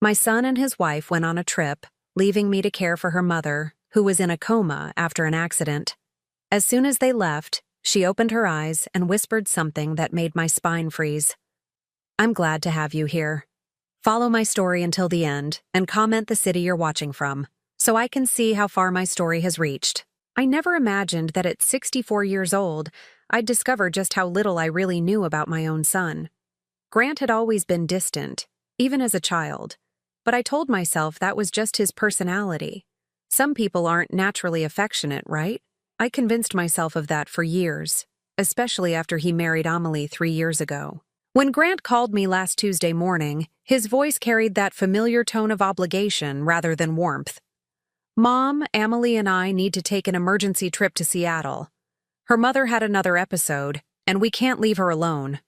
My son and his wife went on a trip, leaving me to care for her mother, who was in a coma after an accident. As soon as they left, she opened her eyes and whispered something that made my spine freeze. "I'm glad to have you here. Follow my story until the end and comment the city you're watching from, so I can see how far my story has reached." I never imagined that at 64 years old, I'd discover just how little I really knew about my own son. Grant had always been distant, even as a child, but I told myself that was just his personality. Some people aren't naturally affectionate, right? I convinced myself of that for years, especially after he married Amelie 3 years ago. When Grant called me last Tuesday morning, his voice carried that familiar tone of obligation rather than warmth. "Mom, Amelie and I need to take an emergency trip to Seattle. Her mother had another episode, and we can't leave her alone."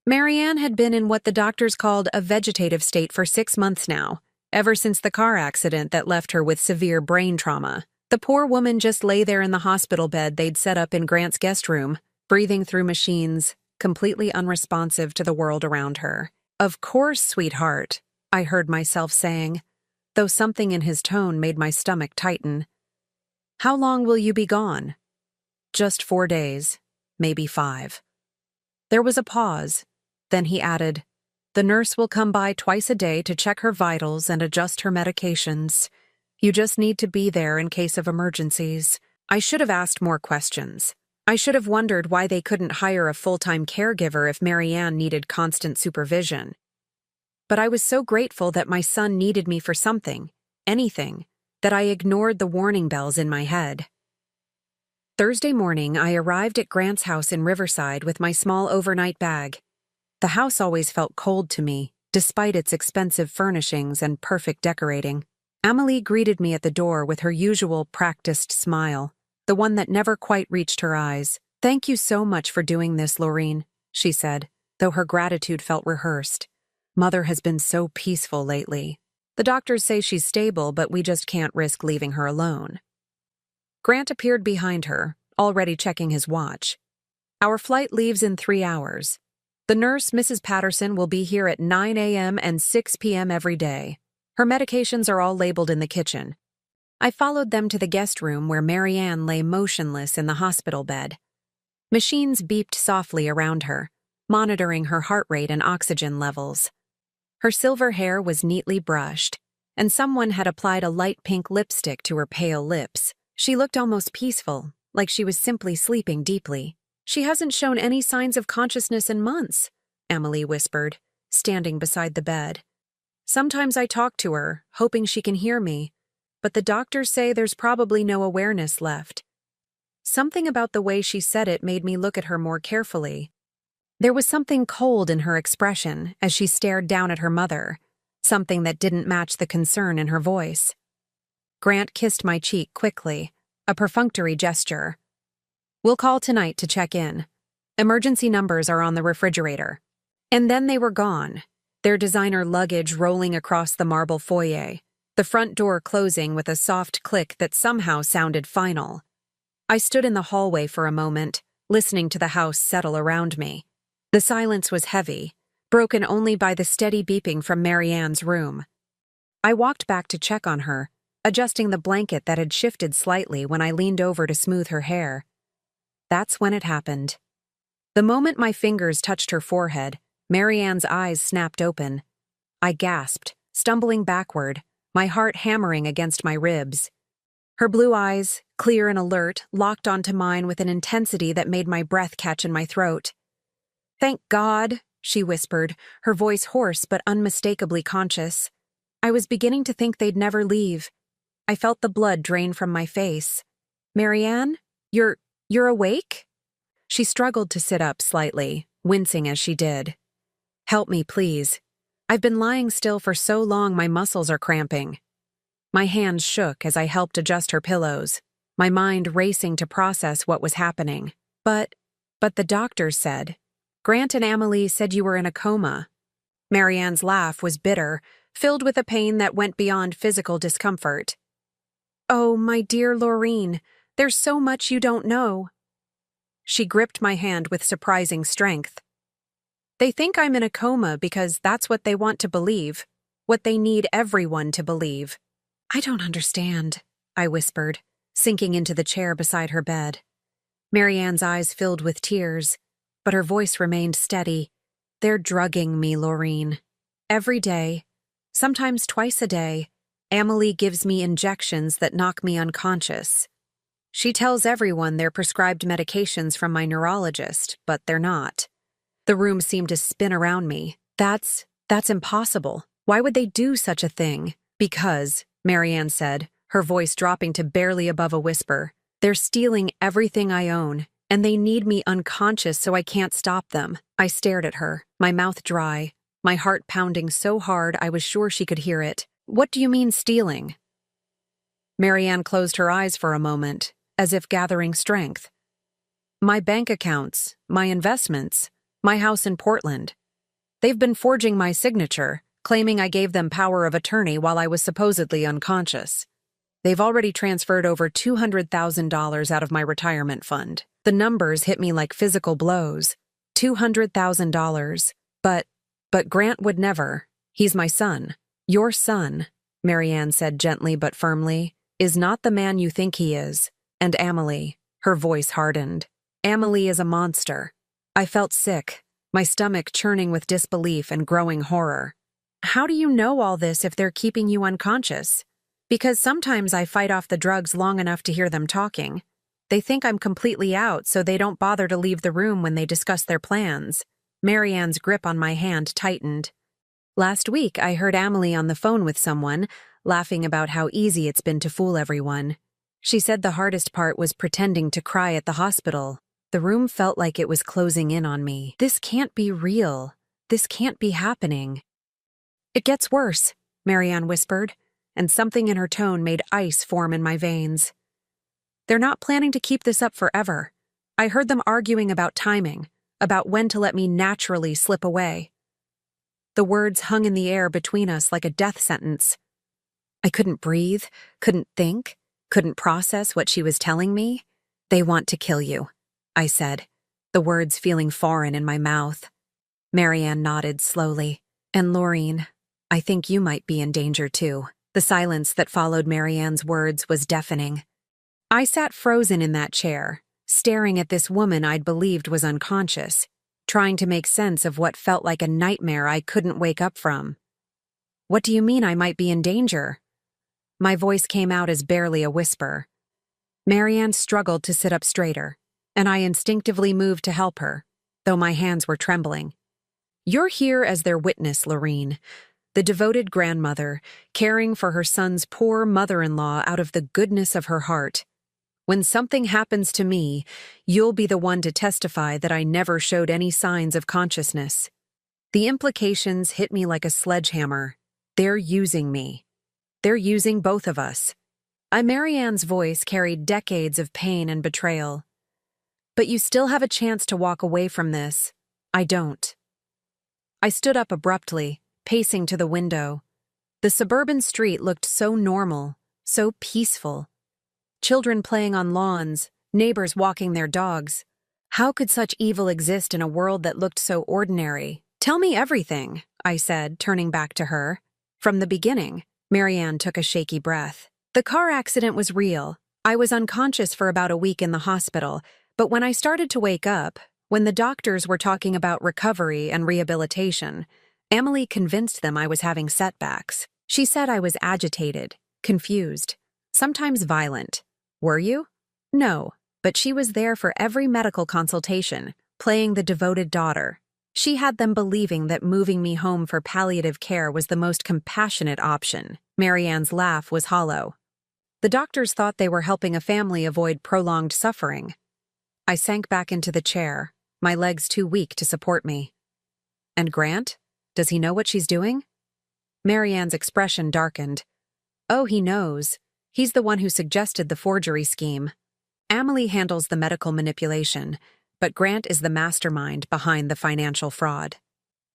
Marianne had been in what the doctors called a vegetative state for 6 months now, ever since the car accident that left her with severe brain trauma. The poor woman just lay there in the hospital bed they'd set up in Grant's guest room, breathing through machines, completely unresponsive to the world around her. "Of course, sweetheart," I heard myself saying, though something in his tone made my stomach tighten. "How long will you be gone?" "Just 4 days, maybe 5. There was a pause. Then he added, "The nurse will come by twice a day to check her vitals and adjust her medications. You just need to be there in case of emergencies." I should have asked more questions. I should have wondered why they couldn't hire a full-time caregiver if Marianne needed constant supervision. But I was so grateful that my son needed me for something, anything, that I ignored the warning bells in my head. Thursday morning, I arrived at Grant's house in Riverside with my small overnight bag. The house always felt cold to me, despite its expensive furnishings and perfect decorating. Amelie greeted me at the door with her usual practiced smile, the one that never quite reached her eyes. "Thank you so much for doing this, Laureen," she said, though her gratitude felt rehearsed. "Mother has been so peaceful lately. The doctors say she's stable, but we just can't risk leaving her alone." Grant appeared behind her, already checking his watch. "Our flight leaves in 3 hours. The nurse, Mrs. Patterson, will be here at 9 a.m. and 6 p.m. every day. Her medications are all labeled in the kitchen." I followed them to the guest room where Marianne lay motionless in the hospital bed. Machines beeped softly around her, monitoring her heart rate and oxygen levels. Her silver hair was neatly brushed, and someone had applied a light pink lipstick to her pale lips. She looked almost peaceful, like she was simply sleeping deeply. "She hasn't shown any signs of consciousness in months," Amelie whispered, standing beside the bed. "Sometimes I talk to her, hoping she can hear me, but the doctors say there's probably no awareness left." Something about the way she said it made me look at her more carefully. There was something cold in her expression as she stared down at her mother, something that didn't match the concern in her voice. Grant kissed my cheek quickly, a perfunctory gesture. "We'll call tonight to check in. Emergency numbers are on the refrigerator." And then they were gone, their designer luggage rolling across the marble foyer, the front door closing with a soft click that somehow sounded final. I stood in the hallway for a moment, listening to the house settle around me. The silence was heavy, broken only by the steady beeping from Marianne's room. I walked back to check on her, adjusting the blanket that had shifted slightly when I leaned over to smooth her hair. That's when it happened. The moment my fingers touched her forehead, Marianne's eyes snapped open. I gasped, stumbling backward, my heart hammering against my ribs. Her blue eyes, clear and alert, locked onto mine with an intensity that made my breath catch in my throat. "Thank God," she whispered, her voice hoarse but unmistakably conscious. I was beginning to think they'd never leave. I felt the blood drain from my face. "Marianne, you're awake?" She struggled to sit up slightly, wincing as she did. "Help me, please. I've been lying still for so long my muscles are cramping." My hands shook as I helped adjust her pillows, my mind racing to process what was happening. But the doctors said, "Grant and Amelie said you were in a coma." Marianne's laugh was bitter, filled with a pain that went beyond physical discomfort. "Oh, my dear Laureen, there's so much you don't know." She gripped my hand with surprising strength. "They think I'm in a coma because that's what they want to believe. what they need everyone to believe. I don't understand, I whispered, sinking into the chair beside her bed. Marianne's eyes filled with tears, but her voice remained steady. They're drugging me, Laureen. Every day, sometimes twice a day, Amelie gives me injections that knock me unconscious. She tells everyone they're prescribed medications from my neurologist, but they're not. The room seemed to spin around me. That's impossible. Why would they do such a thing? Because, Marianne said, her voice dropping to barely above a whisper, they're stealing everything I own, and they need me unconscious so I can't stop them. I stared at her, my mouth dry, my heart pounding so hard I was sure she could hear it. What do you mean stealing? Marianne closed her eyes for a moment, as if gathering strength. My bank accounts, my investments, my house in Portland. They've been forging my signature, claiming I gave them power of attorney while I was supposedly unconscious. They've already transferred over $200,000 out of my retirement fund. The numbers hit me like physical blows. $200,000. But Grant would never. He's my son. Your son, Marianne said gently but firmly, is not the man you think he is. And Amelie, her voice hardened. Amelie is a monster. I felt sick, my stomach churning with disbelief and growing horror. How do you know all this if they're keeping you unconscious? Because sometimes I fight off the drugs long enough to hear them talking. They think I'm completely out, so they don't bother to leave the room when they discuss their plans. Marianne's grip on my hand tightened. Last week, I heard Amelie on the phone with someone, laughing about how easy it's been to fool everyone. She said the hardest part was pretending to cry at the hospital. The room felt like it was closing in on me. This can't be real. This can't be happening. It gets worse, Marianne whispered, and something in her tone made ice form in my veins. They're not planning to keep this up forever. I heard them arguing about timing, about when to let me naturally slip away. The words hung in the air between us like a death sentence. I couldn't breathe, couldn't think, couldn't process what she was telling me. They want to kill you, I said, the words feeling foreign in my mouth. Marianne nodded slowly. And Laureen, I think you might be in danger too. The silence that followed Marianne's words was deafening. I sat frozen in that chair, staring at this woman I'd believed was unconscious, trying to make sense of what felt like a nightmare I couldn't wake up from. What do you mean I might be in danger? My voice came out as barely a whisper. Marianne struggled to sit up straighter, and I instinctively moved to help her, though my hands were trembling. You're here as their witness, Laureen, the devoted grandmother, caring for her son's poor mother-in-law out of the goodness of her heart. When something happens to me, you'll be the one to testify that I never showed any signs of consciousness. The implications hit me like a sledgehammer. They're using me. They're using both of us. Marianne's voice carried decades of pain and betrayal. But you still have a chance to walk away from this. I don't. I stood up abruptly, pacing to the window. The suburban street looked so normal, so peaceful. Children playing on lawns, neighbors walking their dogs. How could such evil exist in a world that looked so ordinary? Tell me everything, I said, turning back to her. From the beginning. Marianne took a shaky breath. The car accident was real. I was unconscious for about a week in the hospital, but when I started to wake up, when the doctors were talking about recovery and rehabilitation, Amelie convinced them I was having setbacks. She said I was agitated, confused, sometimes violent. Were you? No, but she was there for every medical consultation, playing the devoted daughter. She had them believing that moving me home for palliative care was the most compassionate option. Marianne's laugh was hollow. The doctors thought they were helping a family avoid prolonged suffering. I sank back into the chair, my legs too weak to support me. And Grant? Does he know what she's doing? Marianne's expression darkened. Oh, he knows. He's the one who suggested the forgery scheme. Amelie handles the medical manipulation, but Grant is the mastermind behind the financial fraud.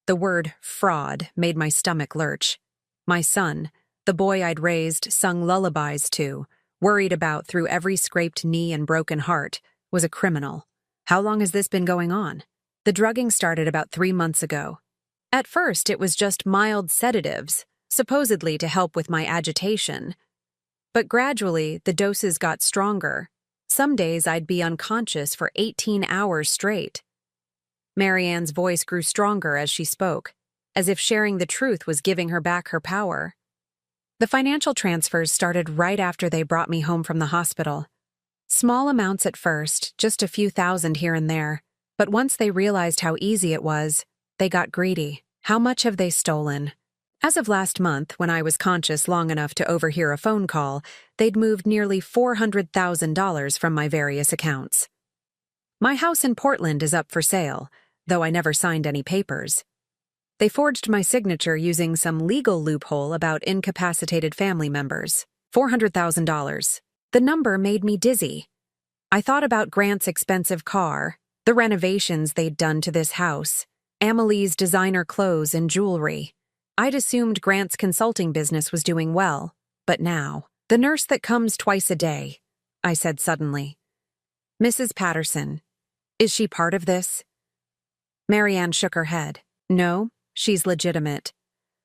The word fraud made my stomach lurch. My son, the boy I'd raised, sung lullabies to, worried about through every scraped knee and broken heart, was a criminal. How long has this been going on? The drugging started about 3 months ago. At first, it was just mild sedatives, supposedly to help with my agitation. But gradually, the doses got stronger. Some days I'd be unconscious for 18 hours straight. Marianne's voice grew stronger as she spoke, as if sharing the truth was giving her back her power. The financial transfers started right after they brought me home from the hospital. Small amounts at first, just a few thousand here and there, but once they realized how easy it was, they got greedy. How much have they stolen? As of last month, when I was conscious long enough to overhear a phone call, they'd moved nearly $400,000 from my various accounts. My house in Portland is up for sale, though I never signed any papers. They forged my signature using some legal loophole about incapacitated family members. $400,000. The number made me dizzy. I thought about Grant's expensive car, the renovations they'd done to this house, Amelie's designer clothes and jewelry. I'd assumed Grant's consulting business was doing well, but now, the nurse that comes twice a day, I said suddenly. Mrs. Patterson, is she part of this? Marianne shook her head. No, she's legitimate.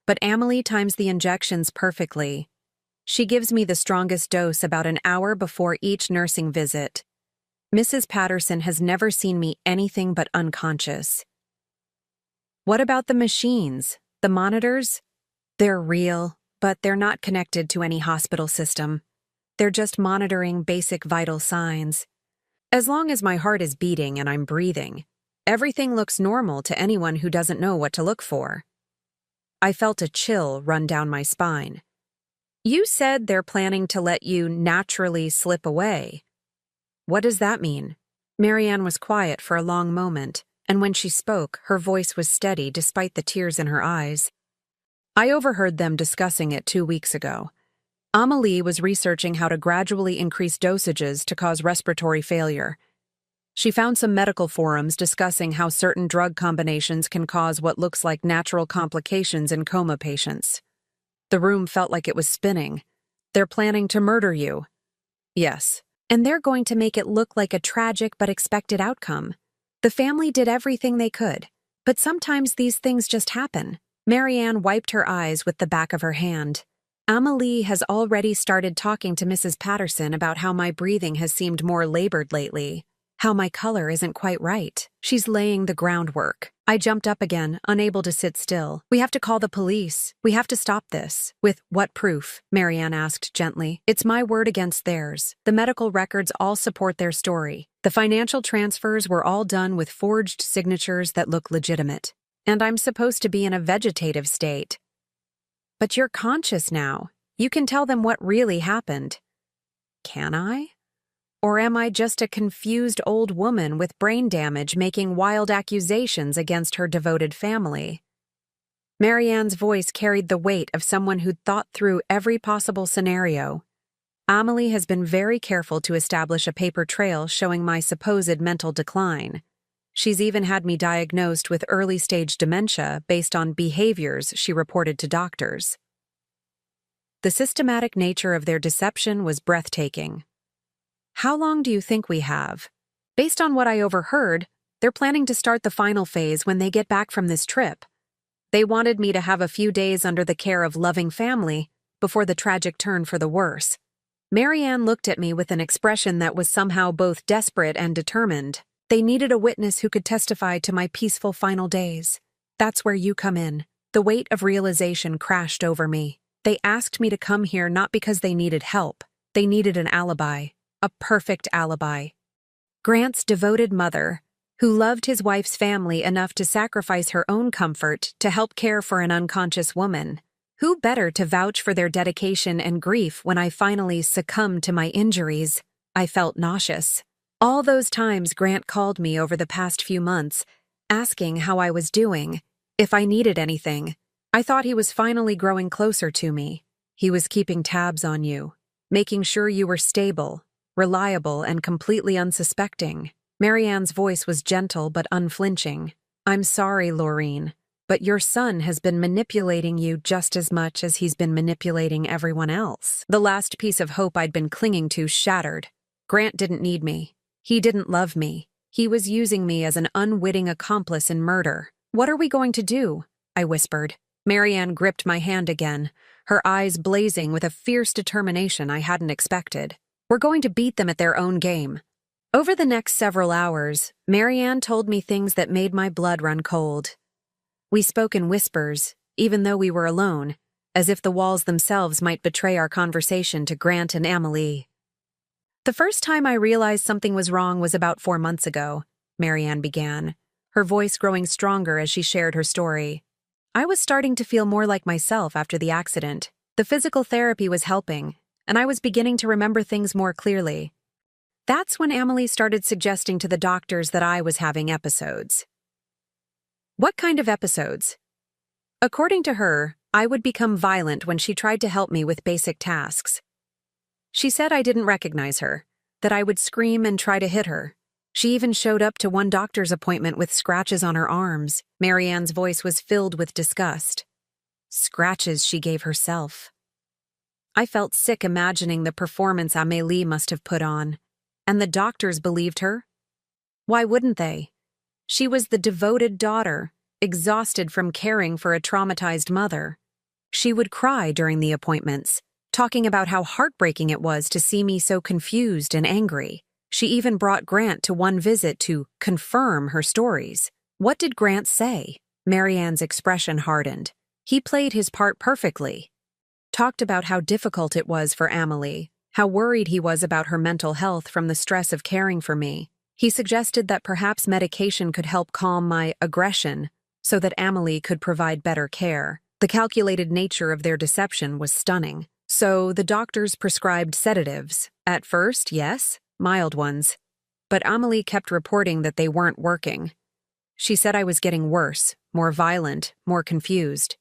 But Amelie times the injections perfectly. She gives me the strongest dose about an hour before each nursing visit. Mrs. Patterson has never seen me anything but unconscious. What about the machines? The monitors? They're real, but they're not connected to any hospital system. They're just monitoring basic vital signs. As long as my heart is beating and I'm breathing, everything looks normal to anyone who doesn't know what to look for. I felt a chill run down my spine. You said they're planning to let you naturally slip away. What does that mean? Marianne was quiet for a long moment, and when she spoke, her voice was steady despite the tears in her eyes. I overheard them discussing it 2 weeks ago. Amelie was researching how to gradually increase dosages to cause respiratory failure. She found some medical forums discussing how certain drug combinations can cause what looks like natural complications in coma patients. The room felt like it was spinning. They're planning to murder you. Yes, and they're going to make it look like a tragic but expected outcome. The family did everything they could, but sometimes these things just happen. Marianne wiped her eyes with the back of her hand. Amelie has already started talking to Mrs. Patterson about how my breathing has seemed more labored lately, how my color isn't quite right. She's laying the groundwork. I jumped up again, unable to sit still. We have to call the police. We have to stop this. With what proof? Marianne asked gently. It's my word against theirs. The medical records all support their story. The financial transfers were all done with forged signatures that look legitimate. And I'm supposed to be in a vegetative state. But you're conscious now. You can tell them what really happened. Can I? Or am I just a confused old woman with brain damage making wild accusations against her devoted family? Marianne's voice carried the weight of someone who'd thought through every possible scenario. Amelie has been very careful to establish a paper trail showing my supposed mental decline. She's even had me diagnosed with early-stage dementia based on behaviors she reported to doctors. The systematic nature of their deception was breathtaking. How long do you think we have? Based on what I overheard, they're planning to start the final phase when they get back from this trip. They wanted me to have a few days under the care of loving family before the tragic turn for the worse. Marianne looked at me with an expression that was somehow both desperate and determined. They needed a witness who could testify to my peaceful final days. That's where you come in. The weight of realization crashed over me. They asked me to come here not because they needed help. They needed an alibi. A perfect alibi. Grant's devoted mother, who loved his wife's family enough to sacrifice her own comfort to help care for an unconscious woman. Who better to vouch for their dedication and grief when I finally succumbed to my injuries? I felt nauseous. All those times Grant called me over the past few months, asking how I was doing, if I needed anything. I thought he was finally growing closer to me. He was keeping tabs on you, making sure you were stable, reliable, and completely unsuspecting. Marianne's voice was gentle but unflinching. I'm sorry, Laureen, but your son has been manipulating you just as much as he's been manipulating everyone else. The last piece of hope I'd been clinging to shattered. Grant didn't need me. He didn't love me. He was using me as an unwitting accomplice in murder. What are we going to do? I whispered. Marianne gripped my hand again, her eyes blazing with a fierce determination I hadn't expected. We're going to beat them at their own game. Over the next several hours, Marianne told me things that made my blood run cold. We spoke in whispers, even though we were alone, as if the walls themselves might betray our conversation to Grant and Amelie. The first time I realized something was wrong was about 4 months ago, Marianne began, her voice growing stronger as she shared her story. I was starting to feel more like myself after the accident. The physical therapy was helping, and I was beginning to remember things more clearly. That's when Amelie started suggesting to the doctors that I was having episodes. What kind of episodes? According to her, I would become violent when she tried to help me with basic tasks. She said I didn't recognize her, that I would scream and try to hit her. She even showed up to one doctor's appointment with scratches on her arms. Marianne's voice was filled with disgust. Scratches she gave herself. I felt sick imagining the performance Amélie must have put on. And the doctors believed her? Why wouldn't they? She was the devoted daughter, exhausted from caring for a traumatized mother. She would cry during the appointments, talking about how heartbreaking it was to see me so confused and angry. She even brought Grant to one visit to confirm her stories. What did Grant say? Marianne's expression hardened. He played his part perfectly. Talked about how difficult it was for Amelie, how worried he was about her mental health from the stress of caring for me. He suggested that perhaps medication could help calm my aggression so that Amelie could provide better care. The calculated nature of their deception was stunning. So the doctors prescribed sedatives. At first, yes, mild ones. But Amelie kept reporting that they weren't working. She said I was getting worse, more violent, more confused.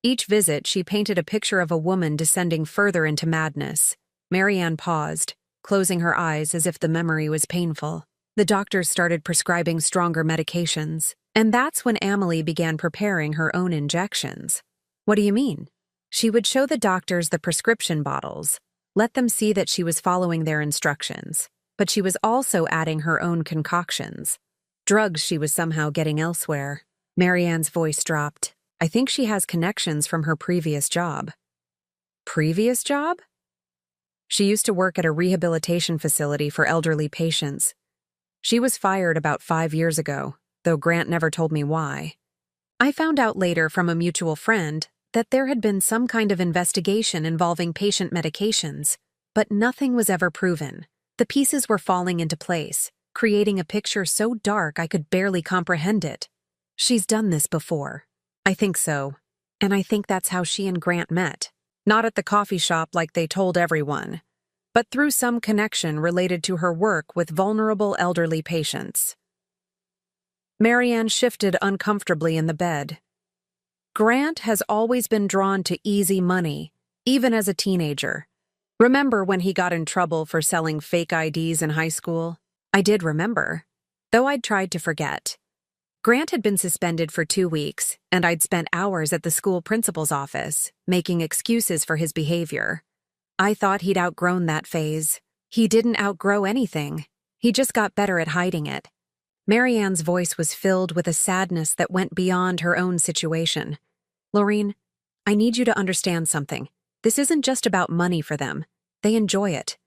Each visit, she painted a picture of a woman descending further into madness. Marianne paused, closing her eyes as if the memory was painful. The doctors started prescribing stronger medications, and that's when Amelie began preparing her own injections. What do you mean? She would show the doctors the prescription bottles, let them see that she was following their instructions, but she was also adding her own concoctions. Drugs she was somehow getting elsewhere. Marianne's voice dropped. I think she has connections from her previous job. Previous job? She used to work at a rehabilitation facility for elderly patients. She was fired about 5 years ago, though Grant never told me why. I found out later from a mutual friend that there had been some kind of investigation involving patient medications, but nothing was ever proven. The pieces were falling into place, creating a picture so dark I could barely comprehend it. She's done this before. I think so. And I think that's how she and Grant met. Not at the coffee shop like they told everyone, but through some connection related to her work with vulnerable elderly patients. Marianne shifted uncomfortably in the bed. Grant has always been drawn to easy money, even as a teenager. Remember when he got in trouble for selling fake IDs in high school? I did remember, though I'd tried to forget. Grant had been suspended for 2 weeks, and I'd spent hours at the school principal's office, making excuses for his behavior. I thought he'd outgrown that phase. He didn't outgrow anything. He just got better at hiding it. Marianne's voice was filled with a sadness that went beyond her own situation. Laureen, I need you to understand something. This isn't just about money for them. They enjoy it.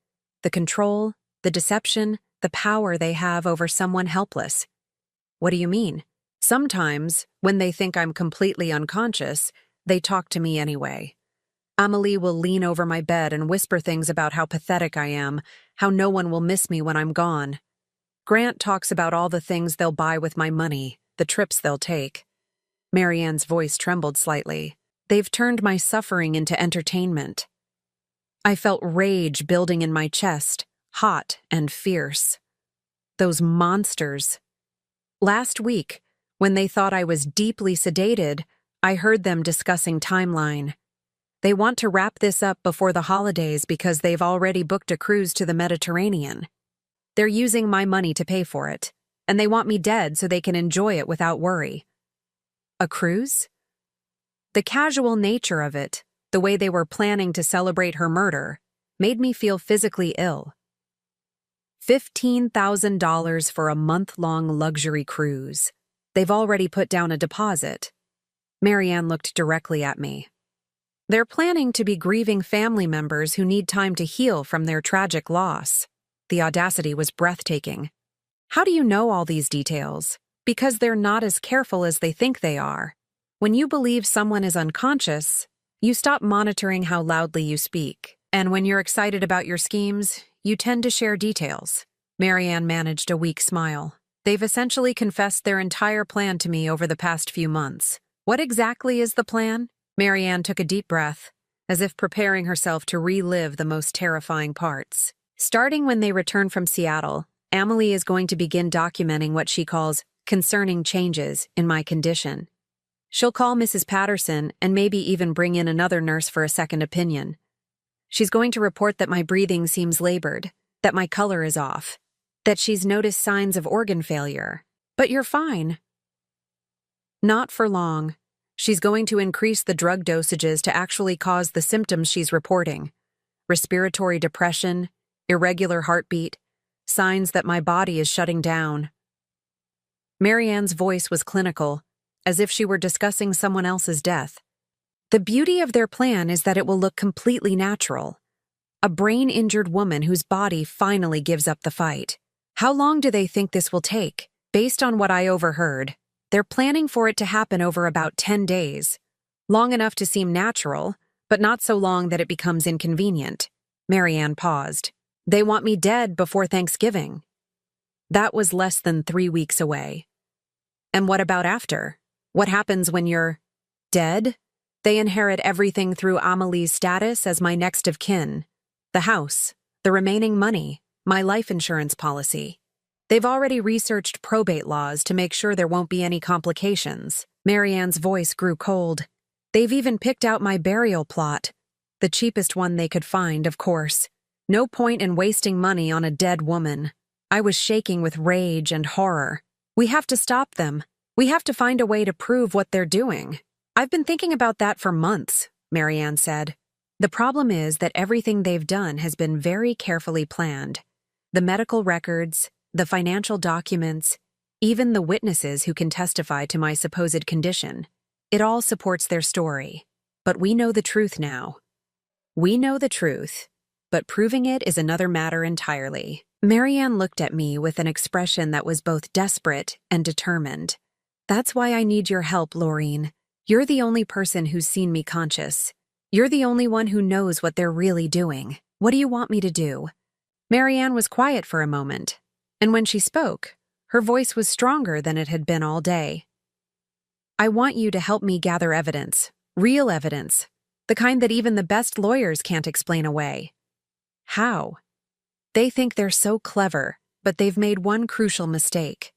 The control, the deception, the power they have over someone helpless. What do you mean? Sometimes, when they think I'm completely unconscious, they talk to me anyway. Amelie will lean over my bed and whisper things about how pathetic I am, how no one will miss me when I'm gone. Grant talks about all the things they'll buy with my money, the trips they'll take. Marianne's voice trembled slightly. They've turned my suffering into entertainment. I felt rage building in my chest, hot and fierce. Those monsters. Last week, when they thought I was deeply sedated, I heard them discussing timeline. They want to wrap this up before the holidays because they've already booked a cruise to the Mediterranean. They're using my money to pay for it, and they want me dead so they can enjoy it without worry. A cruise? The casual nature of it, the way they were planning to celebrate her murder, made me feel physically ill. $15,000 for a month-long luxury cruise. They've already put down a deposit. Marianne looked directly at me. They're planning to be grieving family members who need time to heal from their tragic loss. The audacity was breathtaking. How do you know all these details? Because they're not as careful as they think they are. When you believe someone is unconscious, you stop monitoring how loudly you speak. And when you're excited about your schemes, you tend to share details. Marianne managed a weak smile. They've essentially confessed their entire plan to me over the past few months. What exactly is the plan? Marianne took a deep breath, as if preparing herself to relive the most terrifying parts. Starting when they return from Seattle, Amelie is going to begin documenting what she calls concerning changes in my condition. She'll call Mrs. Patterson and maybe even bring in another nurse for a second opinion. She's going to report that my breathing seems labored, that my color is off, that she's noticed signs of organ failure. But you're fine. Not for long. She's going to increase the drug dosages to actually cause the symptoms she's reporting. Respiratory depression, irregular heartbeat, signs that my body is shutting down. Marianne's voice was clinical, as if she were discussing someone else's death. The beauty of their plan is that it will look completely natural. A brain-injured woman whose body finally gives up the fight. How long do they think this will take? Based on what I overheard, they're planning for it to happen over about 10 days. Long enough to seem natural, but not so long that it becomes inconvenient. Marianne paused. They want me dead before Thanksgiving. That was less than 3 weeks away. And what about after? What happens when you're dead? They inherit everything through Amelie's status as my next of kin. The house, the remaining money, my life insurance policy. They've already researched probate laws to make sure there won't be any complications. Marianne's voice grew cold. They've even picked out my burial plot. The cheapest one they could find, of course. No point in wasting money on a dead woman. I was shaking with rage and horror. We have to stop them. We have to find a way to prove what they're doing. I've been thinking about that for months, Marianne said. The problem is that everything they've done has been very carefully planned. The medical records, the financial documents, even the witnesses who can testify to my supposed condition. It all supports their story. But we know the truth now. We know the truth, but proving it is another matter entirely. Marianne looked at me with an expression that was both desperate and determined. That's why I need your help, Laureen. You're the only person who's seen me conscious. You're the only one who knows what they're really doing. What do you want me to do? Marianne was quiet for a moment, and when she spoke, her voice was stronger than it had been all day. I want you to help me gather evidence, real evidence, the kind that even the best lawyers can't explain away. How? They think they're so clever, but they've made one crucial mistake.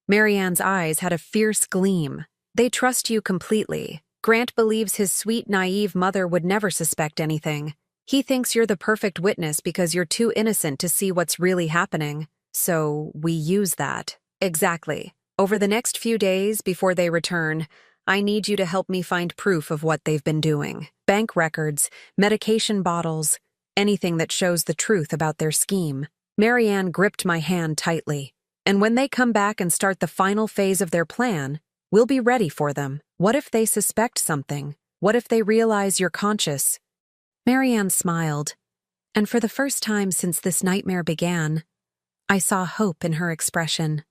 Marianne's eyes had a fierce gleam. They trust you completely. Grant believes his sweet, naive mother would never suspect anything. He thinks you're the perfect witness because you're too innocent to see what's really happening. So we use that. Exactly. Over the next few days before they return, I need you to help me find proof of what they've been doing. Bank records, medication bottles, anything that shows the truth about their scheme. Marianne gripped my hand tightly. And when they come back and start the final phase of their plan, we'll be ready for them. What if they suspect something? What if they realize you're conscious? Marianne smiled, and for the first time since this nightmare began, I saw hope in her expression.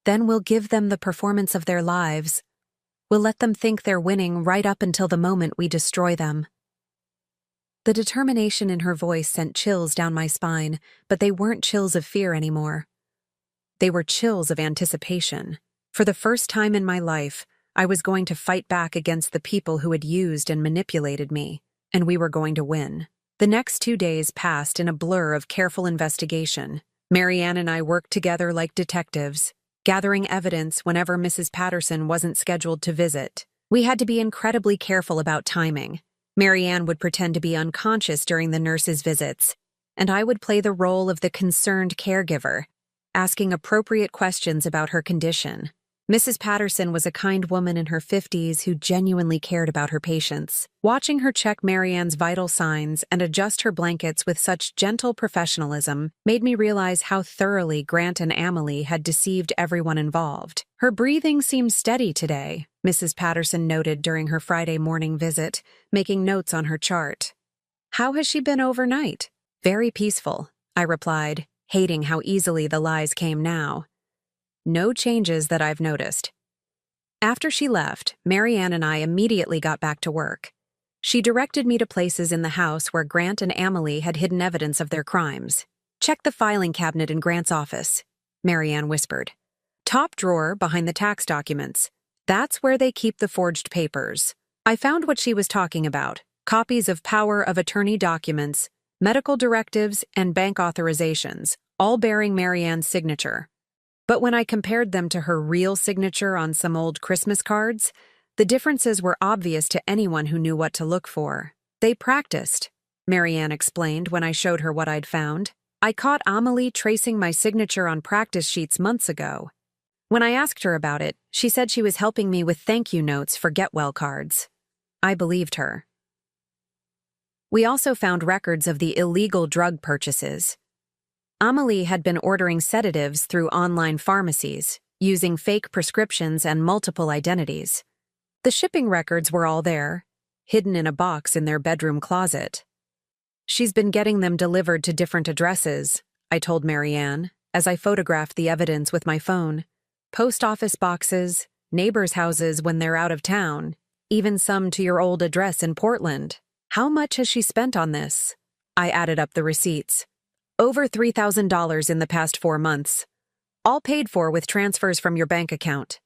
Then we'll give them the performance of their lives. We'll let them think they're winning right up until the moment we destroy them. The determination in her voice sent chills down my spine, but they weren't chills of fear anymore. They were chills of anticipation. For the first time in my life, I was going to fight back against the people who had used and manipulated me, and we were going to win. The next 2 days passed in a blur of careful investigation. Marianne and I worked together like detectives, gathering evidence whenever Mrs. Patterson wasn't scheduled to visit. We had to be incredibly careful about timing. Marianne would pretend to be unconscious during the nurse's visits, and I would play the role of the concerned caregiver, asking appropriate questions about her condition. Mrs. Patterson was a kind woman in her 50s who genuinely cared about her patients. Watching her check Marianne's vital signs and adjust her blankets with such gentle professionalism made me realize how thoroughly Grant and Amelie had deceived everyone involved. Her breathing seemed steady today, Mrs. Patterson noted during her Friday morning visit, making notes on her chart. How has she been overnight? Very peaceful, I replied, hating how easily the lies came now. No changes that I've noticed. After she left, Marianne and I immediately got back to work. She directed me to places in the house where Grant and Amelie had hidden evidence of their crimes. Check the filing cabinet in Grant's office, Marianne whispered. Top drawer behind the tax documents. That's where they keep the forged papers. I found what she was talking about: copies of power of attorney documents, medical directives, and bank authorizations, all bearing Marianne's signature. But when I compared them to her real signature on some old Christmas cards, the differences were obvious to anyone who knew what to look for. They practiced, Marianne explained when I showed her what I'd found. I caught Amelie tracing my signature on practice sheets months ago. When I asked her about it, she said she was helping me with thank you notes for get well cards. I believed her. We also found records of the illegal drug purchases. Amelie had been ordering sedatives through online pharmacies, using fake prescriptions and multiple identities. The shipping records were all there, hidden in a box in their bedroom closet. She's been getting them delivered to different addresses, I told Marianne, as I photographed the evidence with my phone. Post office boxes, neighbors' houses when they're out of town, even some to your old address in Portland. How much has she spent on this? I added up the receipts. Over $3,000 in the past 4 months. All paid for with transfers from your bank account.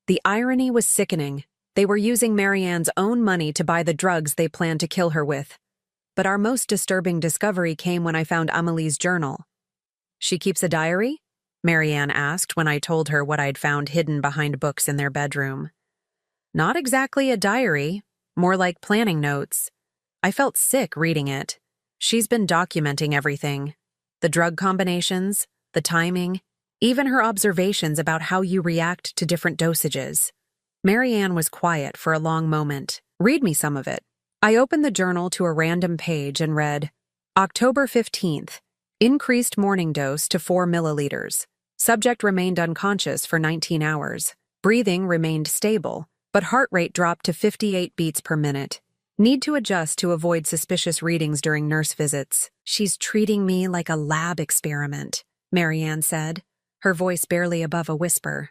The irony was sickening. They were using Marianne's own money to buy the drugs they planned to kill her with. But our most disturbing discovery came when I found Amelie's journal. She keeps a diary? Marianne asked when I told her what I'd found hidden behind books in their bedroom. Not exactly a diary, more like planning notes. I felt sick reading it. She's been documenting everything. The drug combinations, the timing, even her observations about how you react to different dosages. Marianne was quiet for a long moment. Read me some of it. I opened the journal to a random page and read, October 15th, increased morning dose to 4 milliliters. Subject remained unconscious for 19 hours. Breathing remained stable, but heart rate dropped to 58 beats per minute. Need to adjust to avoid suspicious readings during nurse visits. She's treating me like a lab experiment, Marianne said, her voice barely above a whisper.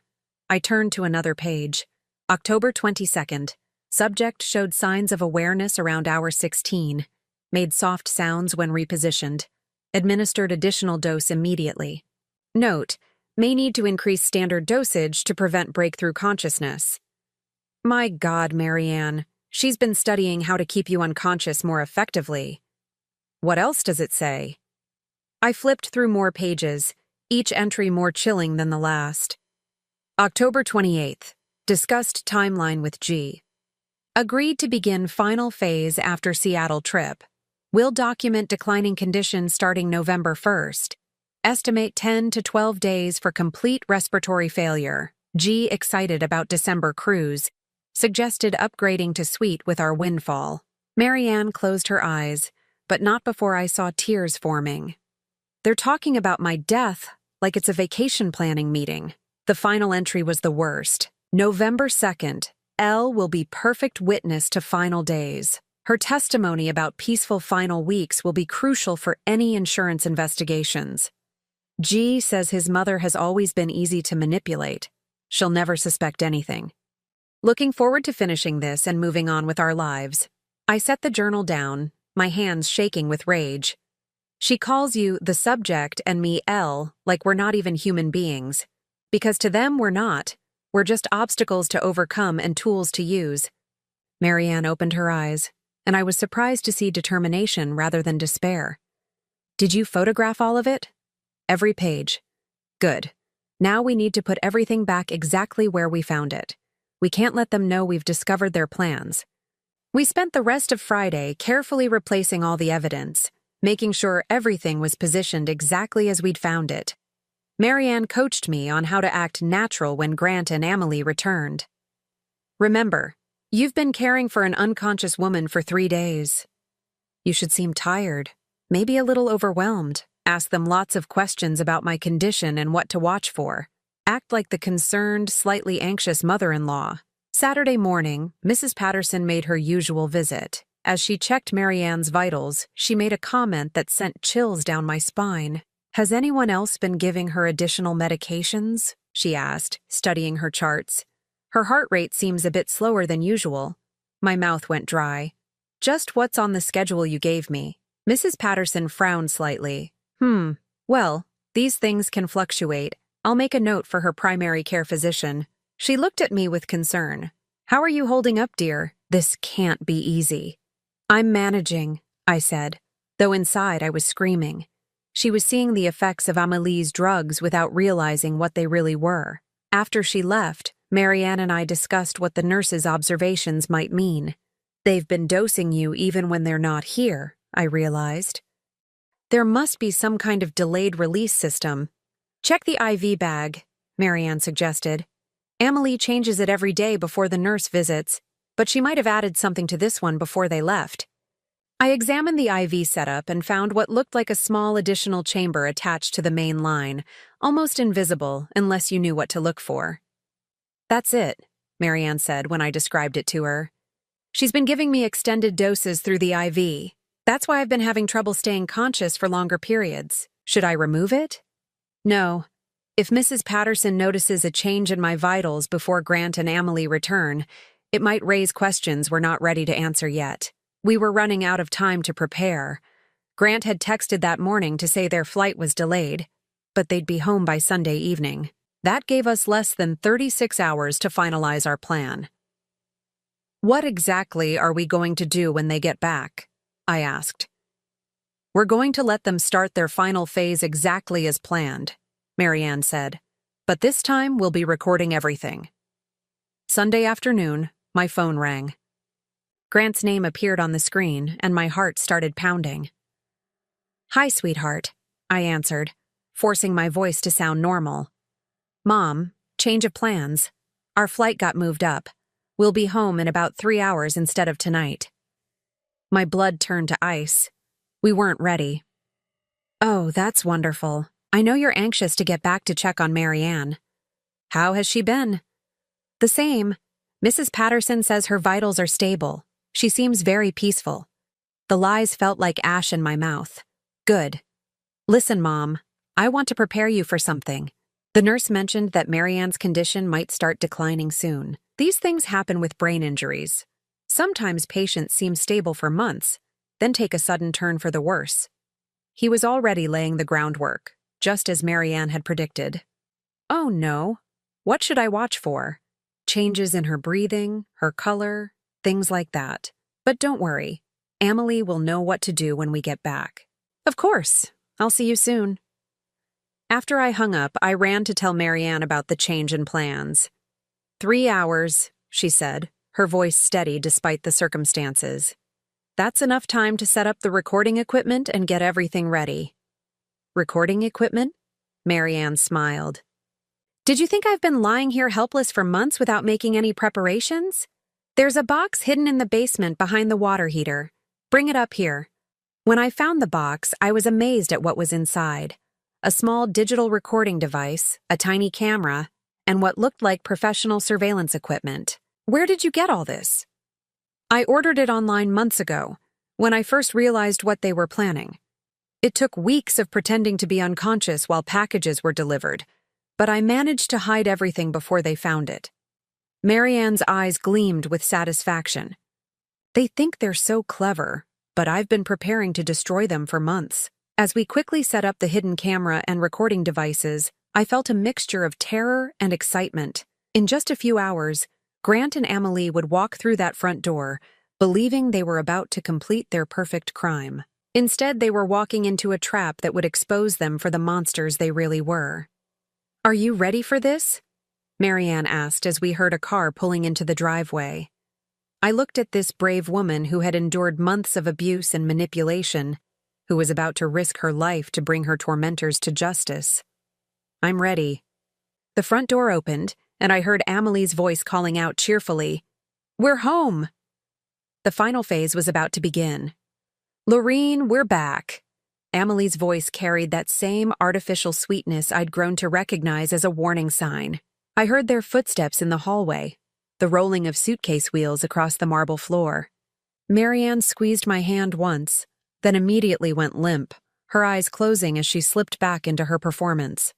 I turned to another page. October 22nd. Subject showed signs of awareness around hour 16. Made soft sounds when repositioned. Administered additional dose immediately. Note, may need to increase standard dosage to prevent breakthrough consciousness. My God, Marianne. She's been studying how to keep you unconscious more effectively. What else does it say? I flipped through more pages, each entry more chilling than the last. October 28th. Discussed timeline with G. Agreed to begin final phase after Seattle trip. Will document declining condition starting November 1st. Estimate 10 to 12 days for complete respiratory failure. G excited about December cruise. Suggested upgrading to suite with our windfall. Marianne closed her eyes, but not before I saw tears forming. They're talking about my death like it's a vacation planning meeting. The final entry was the worst. November 2nd, L will be perfect witness to final days. Her testimony about peaceful final weeks will be crucial for any insurance investigations. G says his mother has always been easy to manipulate. She'll never suspect anything. Looking forward to finishing this and moving on with our lives. I set the journal down, my hands shaking with rage. She calls you the subject and me L like we're not even human beings. Because to them we're not. We're just obstacles to overcome and tools to use. Marianne opened her eyes, and I was surprised to see determination rather than despair. Did you photograph all of it? Every page. Good. Now we need to put everything back exactly where we found it. We can't let them know we've discovered their plans. We spent the rest of Friday carefully replacing all the evidence, making sure everything was positioned exactly as we'd found it. Marianne coached me on how to act natural when Grant and Amelie returned. Remember, you've been caring for an unconscious woman for 3 days. You should seem tired, maybe a little overwhelmed. Ask them lots of questions about my condition and what to watch for. Act like the concerned, slightly anxious mother-in-law. Saturday morning, Mrs. Patterson made her usual visit. As she checked Marianne's vitals, she made a comment that sent chills down my spine. "Has anyone else been giving her additional medications?" she asked, studying her charts. "Her heart rate seems a bit slower than usual." My mouth went dry. "Just what's on the schedule you gave me." Mrs. Patterson frowned slightly. Well, these things can fluctuate. I'll make a note for her primary care physician." She looked at me with concern. "How are you holding up, dear? This can't be easy." "I'm managing," I said, though inside I was screaming. She was seeing the effects of Amelie's drugs without realizing what they really were. After she left, Marianne and I discussed what the nurse's observations might mean. "They've been dosing you even when they're not here," I realized. "There must be some kind of delayed release system." "Check the IV bag," Marianne suggested. "Amelie changes it every day before the nurse visits, but she might have added something to this one before they left." I examined the IV setup and found what looked like a small additional chamber attached to the main line, almost invisible unless you knew what to look for. "That's it," Marianne said when I described it to her. "She's been giving me extended doses through the IV. That's why I've been having trouble staying conscious for longer periods. Should I remove it?" "No. If Mrs. Patterson notices a change in my vitals before Grant and Amelie return, it might raise questions we're not ready to answer yet. We were running out of time to prepare. Grant had texted that morning to say their flight was delayed, but they'd be home by Sunday evening. That gave us less than 36 hours to finalize our plan." "What exactly are we going to do when they get back?" I asked. "We're going to let them start their final phase exactly as planned," Marianne said. "But this time we'll be recording everything." Sunday afternoon, my phone rang. Grant's name appeared on the screen, and my heart started pounding. "Hi, sweetheart," I answered, forcing my voice to sound normal. "Mom, change of plans. Our flight got moved up. We'll be home in about 3 hours instead of tonight." My blood turned to ice. We weren't ready. "Oh, that's wonderful. I know you're anxious to get back to check on Marianne." "How has she been?" "The same. Mrs. Patterson says her vitals are stable. She seems very peaceful." The lies felt like ash in my mouth. "Good. Listen, Mom, I want to prepare you for something." The nurse mentioned that Marianne's condition might start declining soon. These things happen with brain injuries. Sometimes patients seem stable for months, then take a sudden turn for the worse. He was already laying the groundwork, just as Marianne had predicted. "Oh no. What should I watch for?" "Changes in her breathing, her color, things like that. But don't worry. Amelie will know what to do when we get back." "Of course. I'll see you soon." After I hung up, I ran to tell Marianne about the change in plans. 3 hours, she said, her voice steady despite the circumstances. "That's enough time to set up the recording equipment and get everything ready." "Recording equipment?" Marianne smiled. "Did you think I've been lying here helpless for months without making any preparations? There's a box hidden in the basement behind the water heater. Bring it up here." When I found the box, I was amazed at what was inside. A small digital recording device, a tiny camera, and what looked like professional surveillance equipment. "Where did you get all this?" "I ordered it online months ago, when I first realized what they were planning. It took weeks of pretending to be unconscious while packages were delivered, but I managed to hide everything before they found it." Marianne's eyes gleamed with satisfaction. "They think they're so clever, but I've been preparing to destroy them for months." As we quickly set up the hidden camera and recording devices, I felt a mixture of terror and excitement. In just a few hours, Grant and Amelie would walk through that front door, believing they were about to complete their perfect crime. Instead, they were walking into a trap that would expose them for the monsters they really were. "Are you ready for this?" Marianne asked as we heard a car pulling into the driveway. I looked at this brave woman who had endured months of abuse and manipulation, who was about to risk her life to bring her tormentors to justice. "I'm ready." The front door opened, and I heard Amelie's voice calling out cheerfully, "We're home!" The final phase was about to begin. "Lorene, we're back." Amelie's voice carried that same artificial sweetness I'd grown to recognize as a warning sign. I heard their footsteps in the hallway. the rolling of suitcase wheels across the marble floor. Marianne squeezed my hand once, then immediately went limp, her eyes closing as she slipped back into her performance.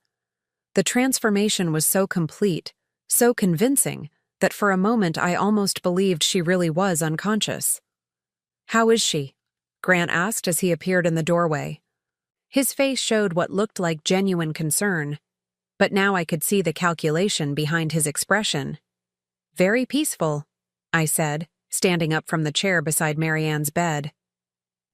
The transformation was so complete, so convincing, that for a moment I almost believed she really was unconscious. "How is she?" Grant asked as he appeared in the doorway. His face showed what looked like genuine concern, but now I could see the calculation behind his expression. "Very peaceful," I said, standing up from the chair beside Marianne's bed.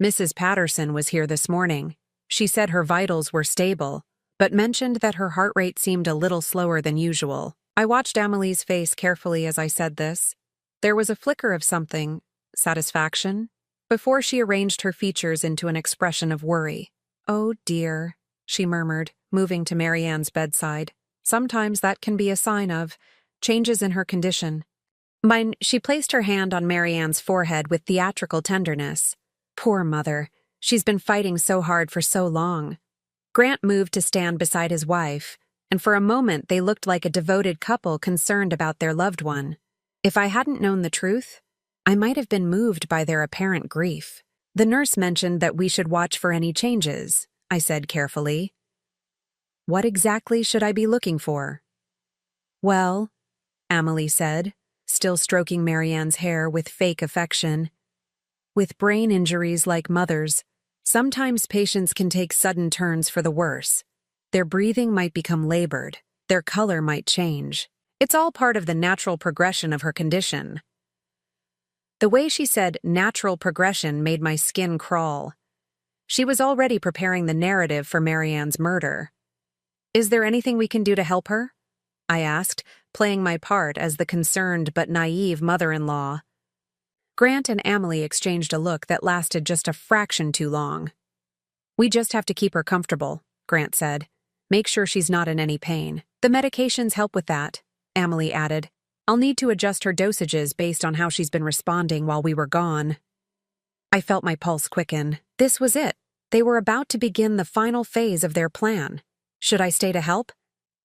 "Mrs. Patterson was here this morning. She said her vitals were stable, but mentioned that her heart rate seemed a little slower than usual." I watched Amelie's face carefully as I said this. There was a flicker of something, satisfaction, before she arranged her features into an expression of worry. "Oh dear," she murmured, moving to Marianne's bedside. "Sometimes that can be a sign of changes in her condition." She placed her hand on Marianne's forehead with theatrical tenderness. "Poor mother. She's been fighting so hard for so long." Grant moved to stand beside his wife, and for a moment they looked like a devoted couple concerned about their loved one. If I hadn't known the truth, I might have been moved by their apparent grief. "The nurse mentioned that we should watch for any changes," I said carefully. "What exactly should I be looking for?" "Well," Amelie said, still stroking Marianne's hair with fake affection, "with brain injuries like mother's, sometimes patients can take sudden turns for the worse. Their breathing might become labored, their color might change. It's all part of the natural progression of her condition." The way she said natural progression made my skin crawl. She was already preparing the narrative for Marianne's murder. "Is there anything we can do to help her?" I asked, playing my part as the concerned but naive mother-in-law. Grant and Amelie exchanged a look that lasted just a fraction too long. "We just have to keep her comfortable," Grant said. "Make sure she's not in any pain. The medications help with that," Amelie added. "I'll need to adjust her dosages based on how she's been responding while we were gone." I felt my pulse quicken. This was it. They were about to begin the final phase of their plan. Should I stay to help?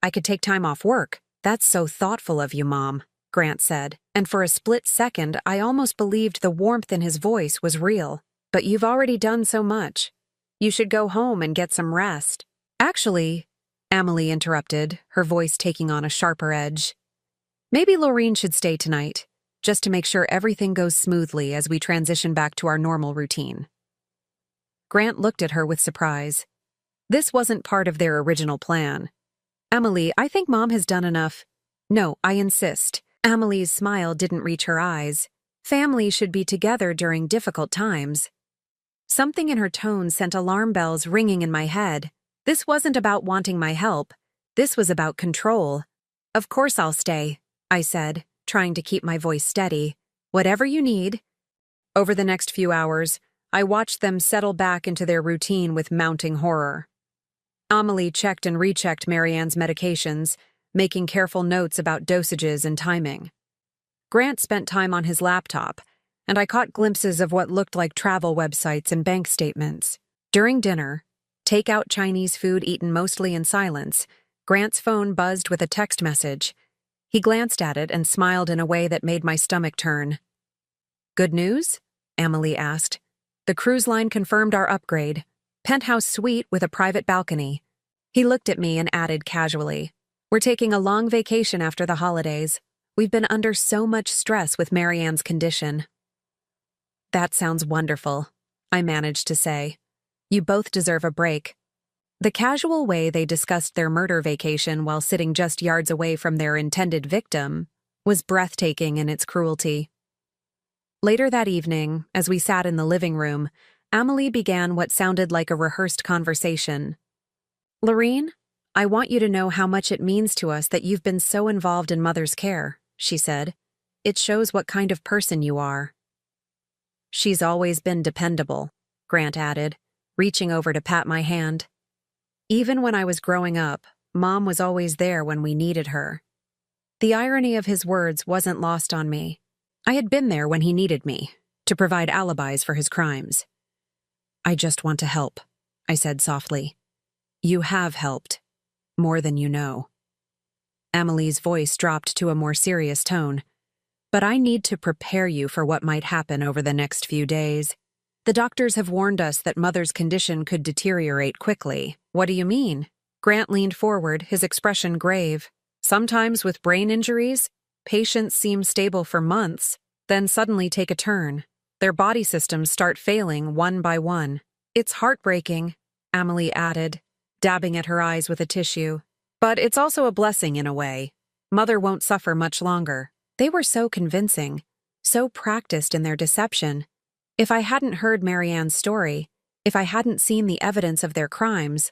I could take time off work. "That's so thoughtful of you, Mom," Grant said, and for a split second I almost believed the warmth in his voice was real. "But you've already done so much. You should go home and get some rest." "Actually," Amelie interrupted, her voice taking on a sharper edge, "maybe Laureen should stay tonight, just to make sure everything goes smoothly as we transition back to our normal routine." Grant looked at her with surprise. This wasn't part of their original plan. "Amelie, I think Mom has done enough." "No, I insist." Amelie's smile didn't reach her eyes. "Families should be together during difficult times." Something in her tone sent alarm bells ringing in my head. This wasn't about wanting my help. This was about control. "Of course I'll stay," I said, trying to keep my voice steady. "Whatever you need." Over the next few hours, I watched them settle back into their routine with mounting horror. Amelie checked and rechecked Marianne's medications, making careful notes about dosages and timing. Grant spent time on his laptop, and I caught glimpses of what looked like travel websites and bank statements. During dinner, takeout Chinese food eaten mostly in silence, Grant's phone buzzed with a text message. He glanced at it and smiled in a way that made my stomach turn. "Good news?" Amelie asked. "The cruise line confirmed our upgrade. Penthouse suite with a private balcony." He looked at me and added casually, "We're taking a long vacation after the holidays. We've been under so much stress with Marianne's condition." "That sounds wonderful," I managed to say. "You both deserve a break." The casual way they discussed their murder vacation while sitting just yards away from their intended victim was breathtaking in its cruelty. Later that evening, as we sat in the living room, Amelie began what sounded like a rehearsed conversation. "Laureen, I want you to know how much it means to us that you've been so involved in Mother's care," she said. "It shows what kind of person you are." "She's always been dependable," Grant added, reaching over to pat my hand. "Even when I was growing up, Mom was always there when we needed her." The irony of his words wasn't lost on me. I had been there when he needed me, to provide alibis for his crimes. "I just want to help," I said softly. "You have helped. More than you know." Amelie's voice dropped to a more serious tone. But I need to prepare you for what might happen over the next few days. The doctors have warned us that Mother's condition could deteriorate quickly. What do you mean? Grant leaned forward, his expression grave. Sometimes with brain injuries, patients seem stable for months, then suddenly take a turn. Their body systems start failing one by one. It's heartbreaking, Amelie added, dabbing at her eyes with a tissue. But it's also a blessing in a way. Mother won't suffer much longer. They were so convincing, so practiced in their deception. If I hadn't heard Marianne's story, if I hadn't seen the evidence of their crimes,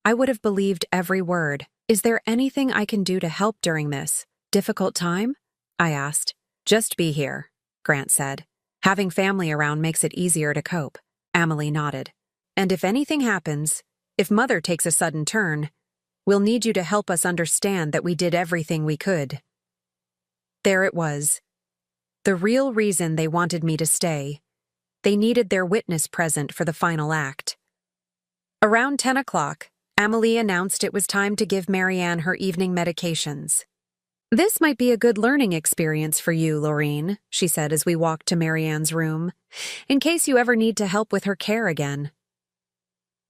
I would have believed every word. Is there anything I can do to help during this difficult time? I asked. Just be here, Grant said. Having family around makes it easier to cope. Amelie nodded. And if anything happens, if Mother takes a sudden turn, we'll need you to help us understand that we did everything we could. There it was. The real reason they wanted me to stay. They needed their witness present for the final act. Around 10 o'clock, Amelie announced it was time to give Marianne her evening medications. This might be a good learning experience for you, Laureen, she said as we walked to Marianne's room, in case you ever need to help with her care again.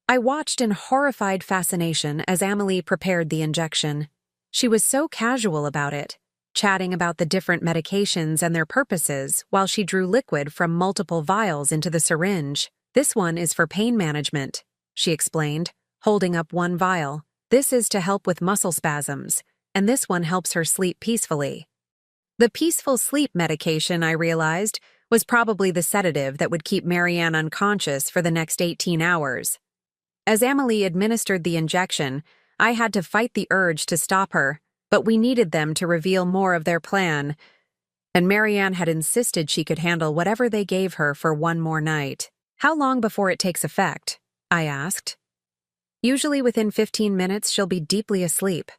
I watched in horrified fascination as Amelie prepared the injection. She was so casual about it, chatting about the different medications and their purposes while she drew liquid from multiple vials into the syringe. This one is for pain management, she explained, holding up one vial. This is to help with muscle spasms, and this one helps her sleep peacefully. The peaceful sleep medication, I realized, was probably the sedative that would keep Marianne unconscious for the next 18 hours. As Amelie administered the injection, I had to fight the urge to stop her, but we needed them to reveal more of their plan, and Marianne had insisted she could handle whatever they gave her for one more night. How long before it takes effect? I asked. Usually within 15 minutes she'll be deeply asleep,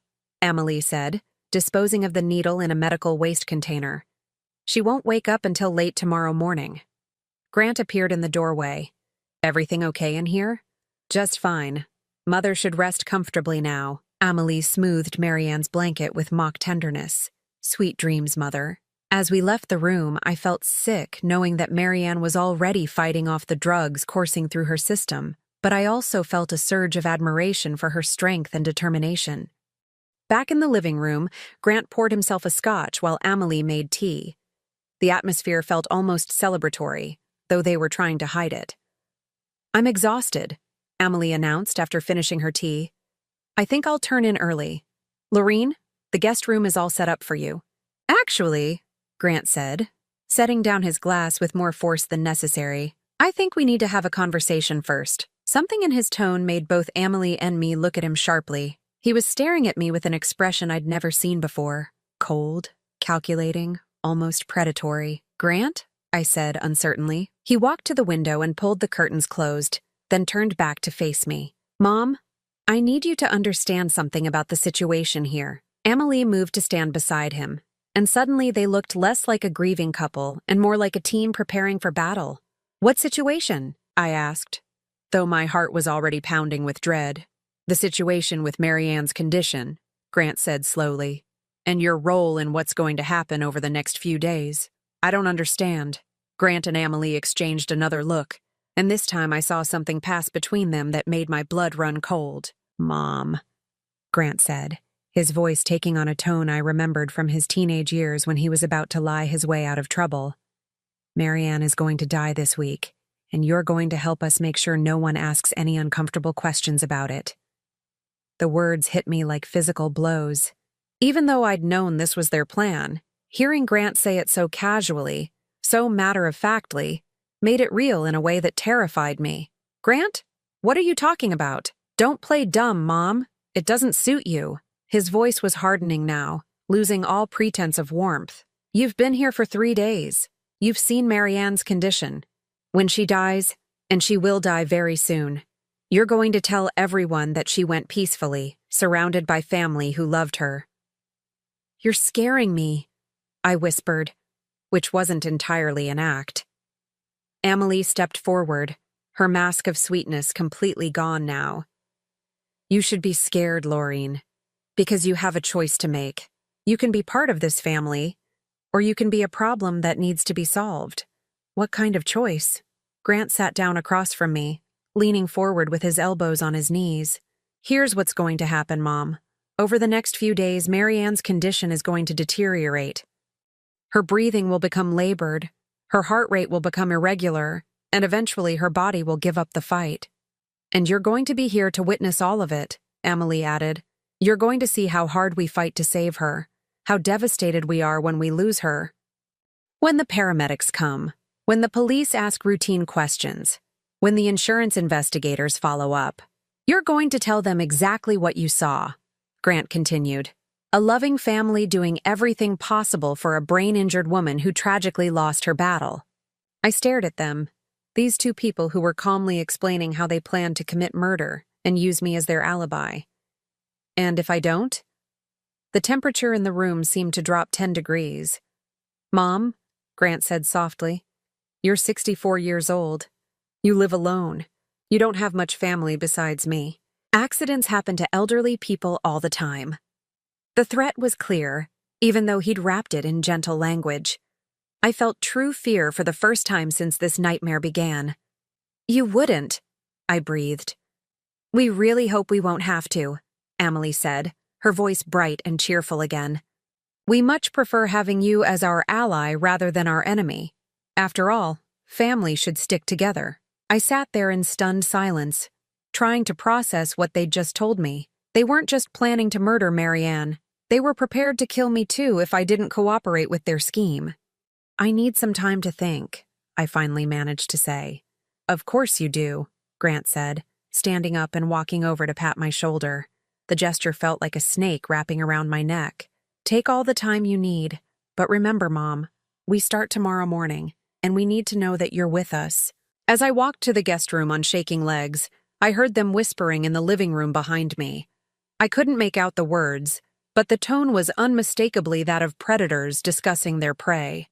Amelie said, disposing of the needle in a medical waste container. She won't wake up until late tomorrow morning. Grant appeared in the doorway. Everything okay in here? Just fine. Mother should rest comfortably now. Amelie smoothed Marianne's blanket with mock tenderness. Sweet dreams, Mother. As we left the room, I felt sick knowing that Marianne was already fighting off the drugs coursing through her system, but I also felt a surge of admiration for her strength and determination. Back in the living room, Grant poured himself a scotch while Amelie made tea. The atmosphere felt almost celebratory, though they were trying to hide it. I'm exhausted, Amelie announced after finishing her tea. I think I'll turn in early. Laureen, the guest room is all set up for you. Actually, Grant said, setting down his glass with more force than necessary, I think we need to have a conversation first. Something in his tone made both Amelie and me look at him sharply. He was staring at me with an expression I'd never seen before. Cold, calculating, almost predatory. Grant? I said uncertainly. He walked to the window and pulled the curtains closed, then turned back to face me. Mom, I need you to understand something about the situation here. Amelie moved to stand beside him, and suddenly they looked less like a grieving couple and more like a team preparing for battle. What situation? I asked, though my heart was already pounding with dread. The situation with Marianne's condition, Grant said slowly, and your role in what's going to happen over the next few days. I don't understand. Grant and Amelie exchanged another look, and this time I saw something pass between them that made my blood run cold. Mom, Grant said, his voice taking on a tone I remembered from his teenage years when he was about to lie his way out of trouble. Marianne is going to die this week, and you're going to help us make sure no one asks any uncomfortable questions about it. The words hit me like physical blows. Even though I'd known this was their plan, hearing Grant say it so casually, so matter-of-factly, made it real in a way that terrified me. Grant? What are you talking about? Don't play dumb, Mom. It doesn't suit you. His voice was hardening now, losing all pretense of warmth. You've been here for 3 days. You've seen Marianne's condition. When she dies, and she will die very soon, you're going to tell everyone that she went peacefully, surrounded by family who loved her. You're scaring me, I whispered, which wasn't entirely an act. Amelie stepped forward, her mask of sweetness completely gone now. You should be scared, Laureen, because you have a choice to make. You can be part of this family, or you can be a problem that needs to be solved. What kind of choice? Grant sat down across from me, leaning forward with his elbows on his knees. Here's what's going to happen, Mom. Over the next few days, Marianne's condition is going to deteriorate. Her breathing will become labored, her heart rate will become irregular, and eventually her body will give up the fight. And you're going to be here to witness all of it, Emily added. You're going to see how hard we fight to save her, how devastated we are when we lose her. When the paramedics come, when the police ask routine questions, when the insurance investigators follow up, you're going to tell them exactly what you saw, Grant continued. A loving family doing everything possible for a brain-injured woman who tragically lost her battle. I stared at them, these two people who were calmly explaining how they planned to commit murder and use me as their alibi. And if I don't? The temperature in the room seemed to drop 10 degrees. Mom, Grant said softly, you're 64 years old. You live alone. You don't have much family besides me. Accidents happen to elderly people all the time. The threat was clear, even though he'd wrapped it in gentle language. I felt true fear for the first time since this nightmare began. You wouldn't, I breathed. We really hope we won't have to, Emily said, her voice bright and cheerful again. We much prefer having you as our ally rather than our enemy. After all, family should stick together. I sat there in stunned silence, trying to process what they'd just told me. They weren't just planning to murder Marianne. They were prepared to kill me too if I didn't cooperate with their scheme. I need some time to think, I finally managed to say. Of course you do, Grant said, standing up and walking over to pat my shoulder. The gesture felt like a snake wrapping around my neck. Take all the time you need, but remember, Mom, we start tomorrow morning, and we need to know that you're with us. As I walked to the guest room on shaking legs, I heard them whispering in the living room behind me. I couldn't make out the words, but the tone was unmistakably that of predators discussing their prey.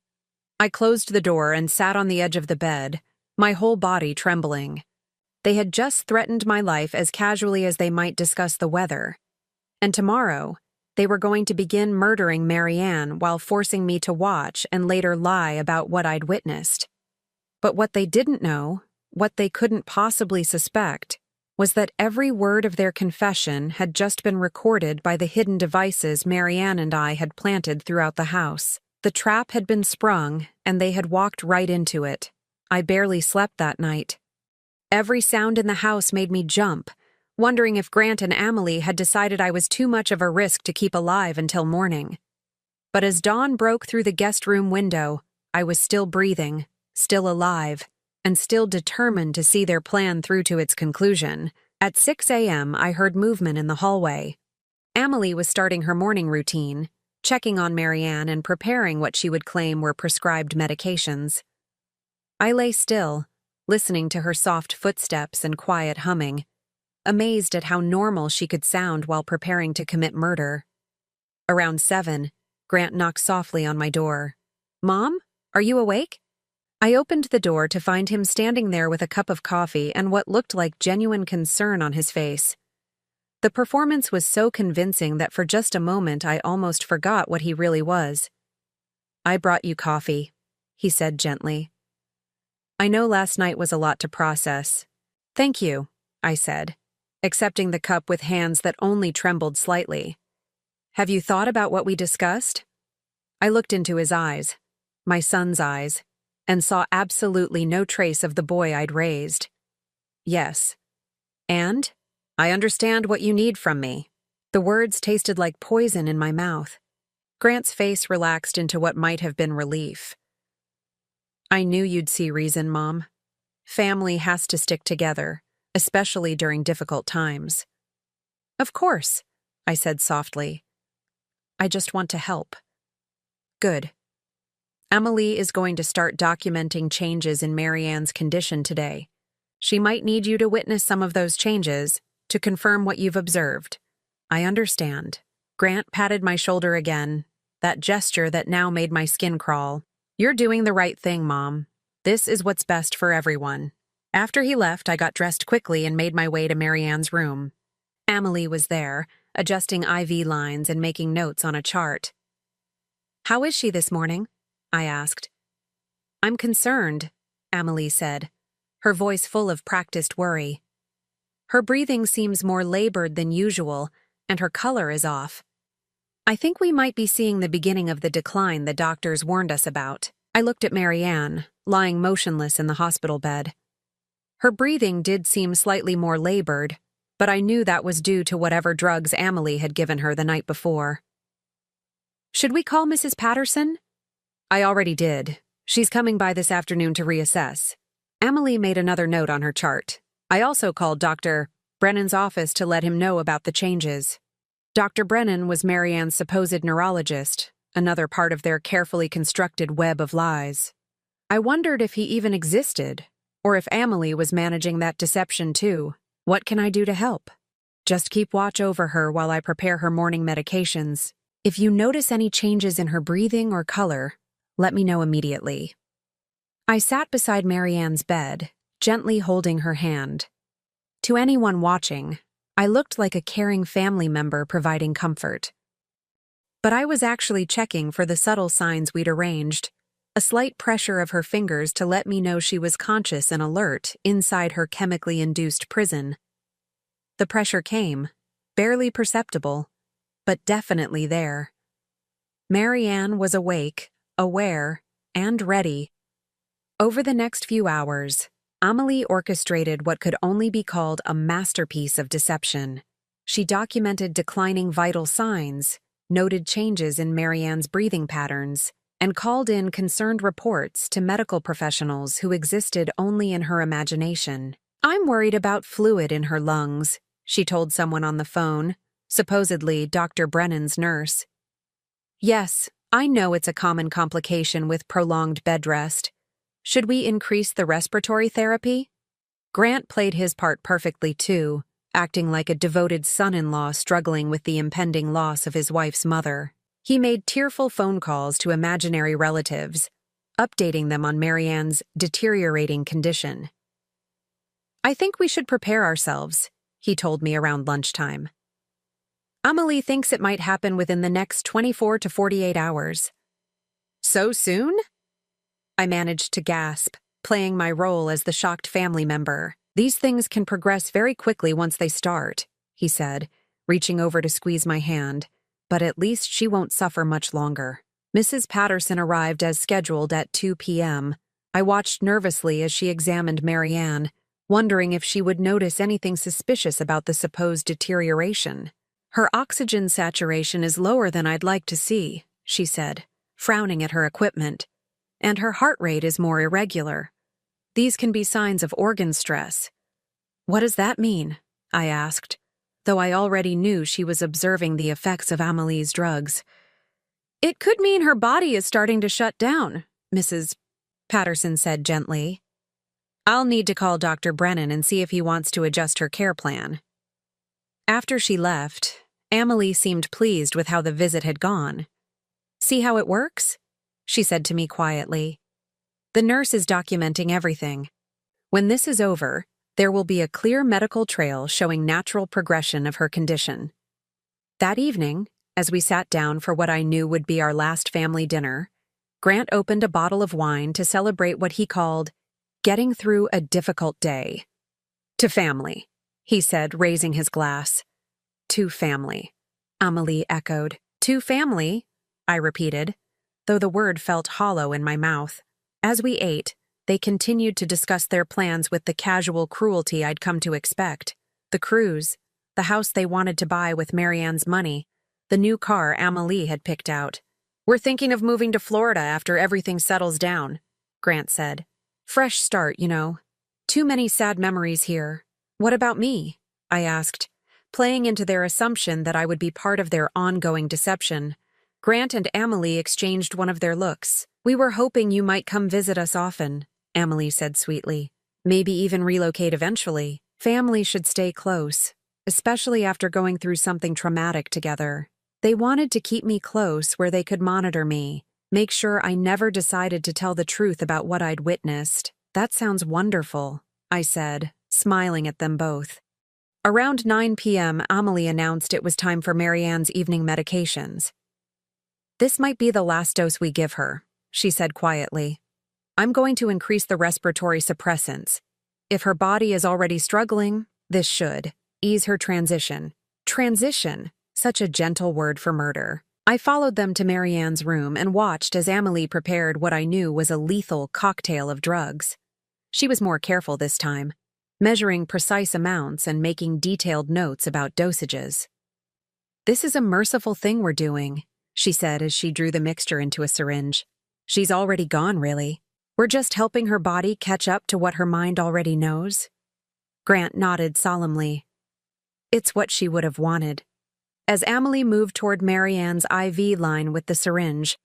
I closed the door and sat on the edge of the bed, my whole body trembling. They had just threatened my life as casually as they might discuss the weather. And tomorrow, they were going to begin murdering Marianne while forcing me to watch and later lie about what I'd witnessed. But what they didn't know, what they couldn't possibly suspect, was that every word of their confession had just been recorded by the hidden devices Marianne and I had planted throughout the house. The trap had been sprung, and they had walked right into it. I barely slept that night. Every sound in the house made me jump, wondering if Grant and Emily had decided I was too much of a risk to keep alive until morning. But as dawn broke through the guest room window, I was still breathing, still alive, and still determined to see their plan through to its conclusion. At 6 a.m., I heard movement in the hallway. Emily was starting her morning routine, checking on Marianne and preparing what she would claim were prescribed medications. I lay still, listening to her soft footsteps and quiet humming, amazed at how normal she could sound while preparing to commit murder. Around 7, Grant knocked softly on my door. Mom, are you awake? I opened the door to find him standing there with a cup of coffee and what looked like genuine concern on his face. The performance was so convincing that for just a moment I almost forgot what he really was. I brought you coffee, he said gently. I know last night was a lot to process. Thank you, I said, accepting the cup with hands that only trembled slightly. Have you thought about what we discussed? I looked into his eyes, my son's eyes, and saw absolutely no trace of the boy I'd raised. Yes. And? I understand what you need from me. The words tasted like poison in my mouth. Grant's face relaxed into what might have been relief. I knew you'd see reason, Mom. Family has to stick together, especially during difficult times. Of course, I said softly. I just want to help. Good. Emily is going to start documenting changes in Marianne's condition today. She might need you to witness some of those changes to confirm what you've observed. I understand. Grant patted my shoulder again, that gesture that now made my skin crawl. You're doing the right thing, Mom. This is what's best for everyone. After he left, I got dressed quickly and made my way to Marianne's room. Emily was there, adjusting IV lines and making notes on a chart. How is she this morning? I asked. I'm concerned, Amelie said, her voice full of practiced worry. Her breathing seems more labored than usual, and her color is off. I think we might be seeing the beginning of the decline the doctors warned us about. I looked at Marianne, lying motionless in the hospital bed. Her breathing did seem slightly more labored, but I knew that was due to whatever drugs Amelie had given her the night before. Should we call Mrs. Patterson? I already did. She's coming by this afternoon to reassess. Amelie made another note on her chart. I also called Dr. Brennan's office to let him know about the changes. Dr. Brennan was Marianne's supposed neurologist, another part of their carefully constructed web of lies. I wondered if he even existed, or if Amelie was managing that deception too. What can I do to help? Just keep watch over her while I prepare her morning medications. If you notice any changes in her breathing or color, let me know immediately. I sat beside Marianne's bed, gently holding her hand. To anyone watching, I looked like a caring family member providing comfort. But I was actually checking for the subtle signs we'd arranged, a slight pressure of her fingers to let me know she was conscious and alert inside her chemically induced prison. The pressure came, barely perceptible, but definitely there. Marianne was awake, aware, and ready. Over the next few hours, Amelie orchestrated what could only be called a masterpiece of deception. She documented declining vital signs, noted changes in Marianne's breathing patterns, and called in concerned reports to medical professionals who existed only in her imagination. I'm worried about fluid in her lungs, she told someone on the phone, supposedly Dr. Brennan's nurse. Yes, I know it's a common complication with prolonged bed rest. Should we increase the respiratory therapy? Grant played his part perfectly too, acting like a devoted son-in-law struggling with the impending loss of his wife's mother. He made tearful phone calls to imaginary relatives, updating them on Marianne's deteriorating condition. I think we should prepare ourselves, he told me around lunchtime. Amelie thinks it might happen within the next 24 to 48 hours. So soon? I managed to gasp, playing my role as the shocked family member. These things can progress very quickly once they start, he said, reaching over to squeeze my hand, but at least she won't suffer much longer. Mrs. Patterson arrived as scheduled at 2 p.m. I watched nervously as she examined Marianne, wondering if she would notice anything suspicious about the supposed deterioration. Her oxygen saturation is lower than I'd like to see, she said, frowning at her equipment, and her heart rate is more irregular. These can be signs of organ stress. What does that mean? I asked, though I already knew she was observing the effects of Amelie's drugs. It could mean her body is starting to shut down, Mrs. Patterson said gently. I'll need to call Dr. Brennan and see if he wants to adjust her care plan. After she left, Amelie seemed pleased with how the visit had gone. See how it works? She said to me quietly. The nurse is documenting everything. When this is over, there will be a clear medical trail showing natural progression of her condition. That evening, as we sat down for what I knew would be our last family dinner, Grant opened a bottle of wine to celebrate what he called getting through a difficult day. To family, he said, raising his glass. To family, Amelie echoed. To family, I repeated, though the word felt hollow in my mouth. As we ate, they continued to discuss their plans with the casual cruelty I'd come to expect. The cruise, the house they wanted to buy with Marianne's money, the new car Amelie had picked out. We're thinking of moving to Florida after everything settles down, Grant said. Fresh start, you know. Too many sad memories here. What about me? I asked, playing into their assumption that I would be part of their ongoing deception. Grant and Amelie exchanged one of their looks. We were hoping you might come visit us often, Amelie said sweetly. Maybe even relocate eventually. Family should stay close, especially after going through something traumatic together. They wanted to keep me close where they could monitor me, make sure I never decided to tell the truth about what I'd witnessed. That sounds wonderful, I said, smiling at them both. Around 9 p.m., Amelie announced it was time for Marianne's evening medications. "This might be the last dose we give her," she said quietly. "I'm going to increase the respiratory suppressants. If her body is already struggling, this should ease her transition." Transition, such a gentle word for murder. I followed them to Marianne's room and watched as Amelie prepared what I knew was a lethal cocktail of drugs. She was more careful this time, measuring precise amounts and making detailed notes about dosages. "This is a merciful thing we're doing," she said as she drew the mixture into a syringe. "She's already gone, really. We're just helping her body catch up to what her mind already knows." Grant nodded solemnly. "It's what she would have wanted." As Amelie moved toward Marianne's IV line with the syringe,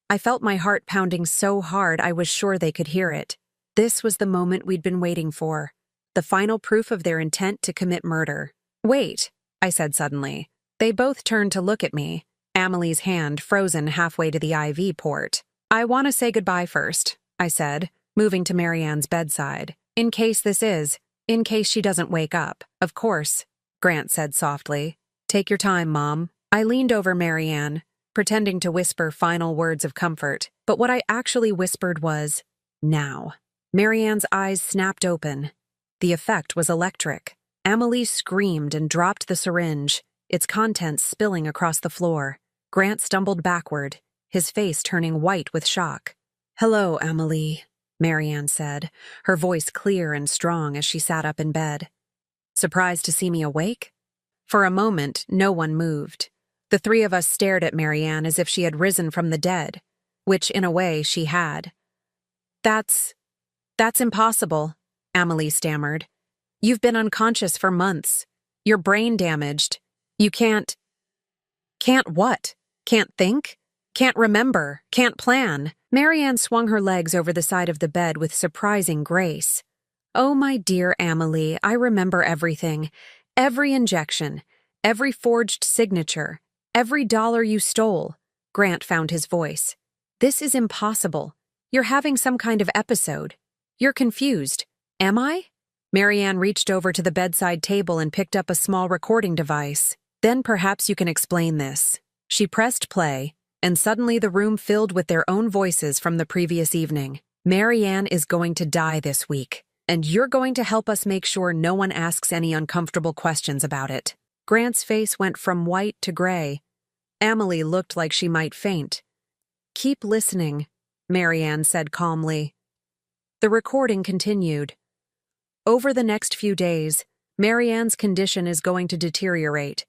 I felt my heart pounding so hard I was sure they could hear it. This was the moment we'd been waiting for, the final proof of their intent to commit murder. "Wait," I said suddenly. They both turned to look at me, Amelie's hand frozen halfway to the IV port. "I want to say goodbye first," I said, moving to Marianne's bedside. In case she doesn't wake up." "Of course," Grant said softly. "Take your time, Mom." I leaned over Marianne, pretending to whisper final words of comfort, but what I actually whispered was, "Now." Marianne's eyes snapped open. The effect was electric. Amelie screamed and dropped the syringe, its contents spilling across the floor. Grant stumbled backward, his face turning white with shock. "Hello, Amelie," Marianne said, her voice clear and strong as she sat up in bed. "Surprised to see me awake?" For a moment, no one moved. The three of us stared at Marianne as if she had risen from the dead, which, in a way, she had. That's impossible," Amelie stammered. "You've been unconscious for months. Your brain damaged. You can't what? Can't think? Can't remember? Can't plan?" Marianne swung her legs over the side of the bed with surprising grace. "Oh, my dear Amelie, I remember everything. Every injection, every forged signature, every dollar you stole." Grant found his voice. "This is impossible. You're having some kind of episode. You're confused. Am I?" Marianne reached over to the bedside table and picked up a small recording device. "Then perhaps you can explain this." She pressed play, and suddenly the room filled with their own voices from the previous evening. "Marianne is going to die this week, and you're going to help us make sure no one asks any uncomfortable questions about it." Grant's face went from white to gray. Amelie looked like she might faint. "Keep listening," Marianne said calmly. The recording continued. "Over the next few days, Marianne's condition is going to deteriorate.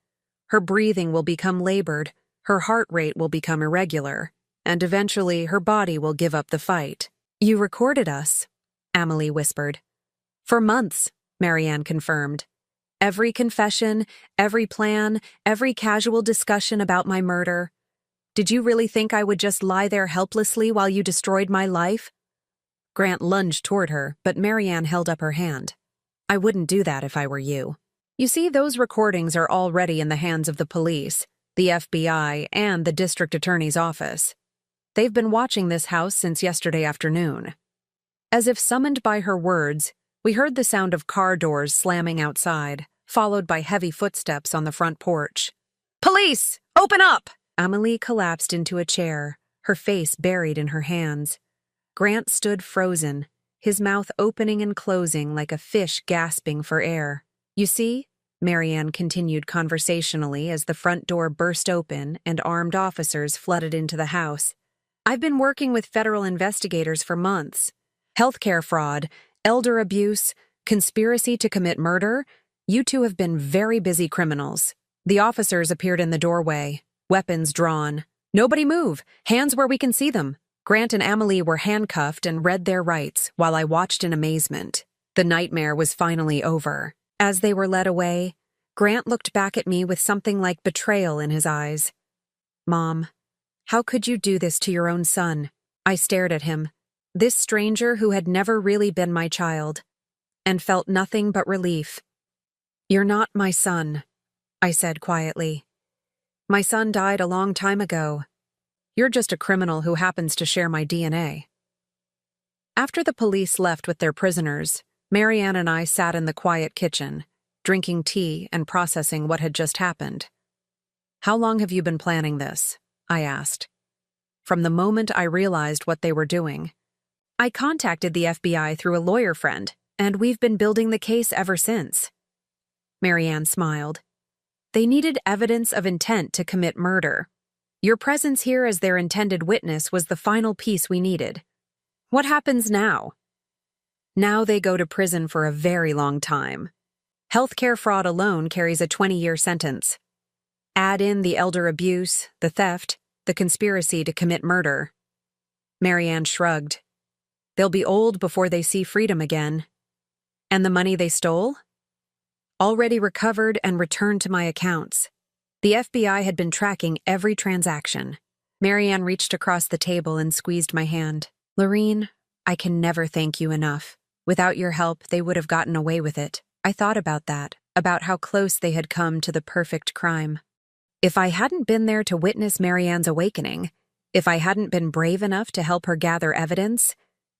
Her breathing will become labored, her heart rate will become irregular, and eventually her body will give up the fight." "You recorded us," Amelie whispered. "For months," Marianne confirmed. "Every confession, every plan, every casual discussion about my murder. Did you really think I would just lie there helplessly while you destroyed my life?" Grant lunged toward her, but Marianne held up her hand. "I wouldn't do that if I were you. You see, those recordings are already in the hands of the police, the FBI, and the district attorney's office. They've been watching this house since yesterday afternoon." As if summoned by her words, we heard the sound of car doors slamming outside, followed by heavy footsteps on the front porch. "Police! Open up!" Amelie collapsed into a chair, her face buried in her hands. Grant stood frozen, his mouth opening and closing like a fish gasping for air. "You see," Marianne continued conversationally as the front door burst open and armed officers flooded into the house. "I've been working with federal investigators for months. Healthcare fraud, elder abuse, conspiracy to commit murder. You two have been very busy criminals." The officers appeared in the doorway, weapons drawn. "Nobody move! Hands where we can see them!" Grant and Amelie were handcuffed and read their rights while I watched in amazement. The nightmare was finally over. As they were led away, Grant looked back at me with something like betrayal in his eyes. "Mom, how could you do this to your own son?" I stared at him, this stranger who had never really been my child, and felt nothing but relief. "You're not my son," I said quietly. "My son died a long time ago. You're just a criminal who happens to share my DNA." After the police left with their prisoners, Marianne and I sat in the quiet kitchen, drinking tea and processing what had just happened. "How long have you been planning this?" I asked. from the moment I realized what they were doing. I contacted the FBI through a lawyer friend, and we've been building the case ever since. Marianne smiled. They needed evidence of intent to commit murder. Your presence here as their intended witness was the final piece we needed. What happens now? Now they go to prison for a very long time. Healthcare fraud alone carries a 20-year sentence. Add in the elder abuse, the theft, the conspiracy to commit murder. Marianne shrugged. They'll be old before they see freedom again. And the money they stole? Already recovered and returned to my accounts. The FBI had been tracking every transaction. Marianne reached across the table and squeezed my hand. Lorene, I can never thank you enough. Without your help, they would have gotten away with it. I thought about that, about how close they had come to the perfect crime. If I hadn't been there to witness Marianne's awakening, if I hadn't been brave enough to help her gather evidence,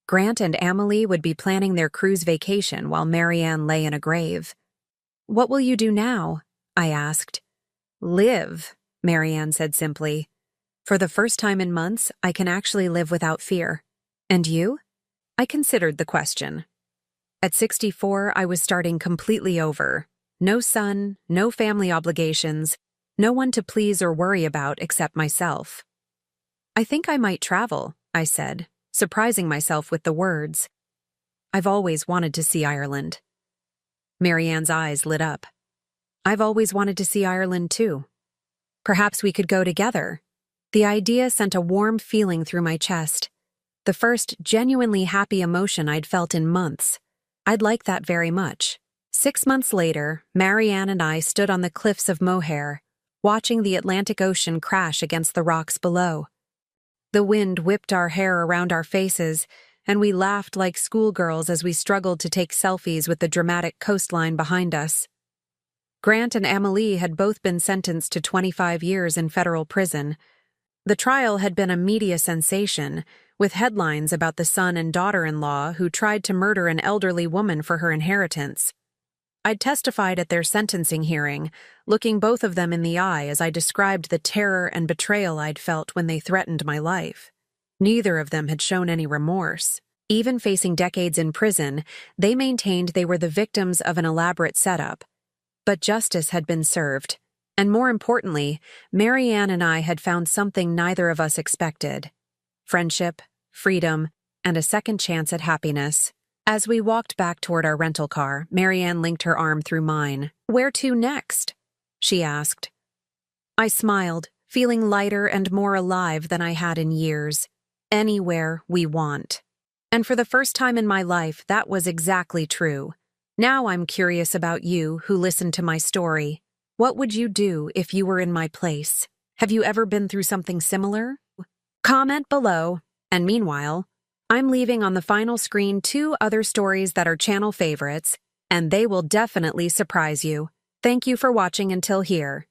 Grant and Amelie would be planning their cruise vacation while Marianne lay in a grave. What will you do now? I asked. Live, Marianne said simply. For the first time in months, I can actually live without fear. And you? I considered the question. At 64, I was starting completely over. No son, no family obligations, no one to please or worry about except myself. I think I might travel, I said, surprising myself with the words. I've always wanted to see Ireland. Marianne's eyes lit up. I've always wanted to see Ireland too. Perhaps we could go together. The idea sent a warm feeling through my chest. The first genuinely happy emotion I'd felt in months. I'd like that very much. 6 months later, Marianne and I stood on the cliffs of Moher, watching the Atlantic Ocean crash against the rocks below. The wind whipped our hair around our faces, and we laughed like schoolgirls as we struggled to take selfies with the dramatic coastline behind us. Grant and Amelie had both been sentenced to 25 years in federal prison. The trial had been a media sensation, with headlines about the son and daughter-in-law who tried to murder an elderly woman for her inheritance. I'd testified at their sentencing hearing, looking both of them in the eye as I described the terror and betrayal I'd felt when they threatened my life. Neither of them had shown any remorse. Even facing decades in prison, they maintained they were the victims of an elaborate setup. But justice had been served, and more importantly, Marianne and I had found something neither of us expected. Friendship, freedom, and a second chance at happiness. As we walked back toward our rental car, Marianne linked her arm through mine. Where to next? She asked. I smiled, feeling lighter and more alive than I had in years. Anywhere we want. And for the first time in my life, that was exactly true. Now I'm curious about you, who listened to my story. What would you do if you were in my place? Have you ever been through something similar? Comment below. And meanwhile, I'm leaving on the final screen 2 other stories that are channel favorites, and they will definitely surprise you. Thank you for watching until here.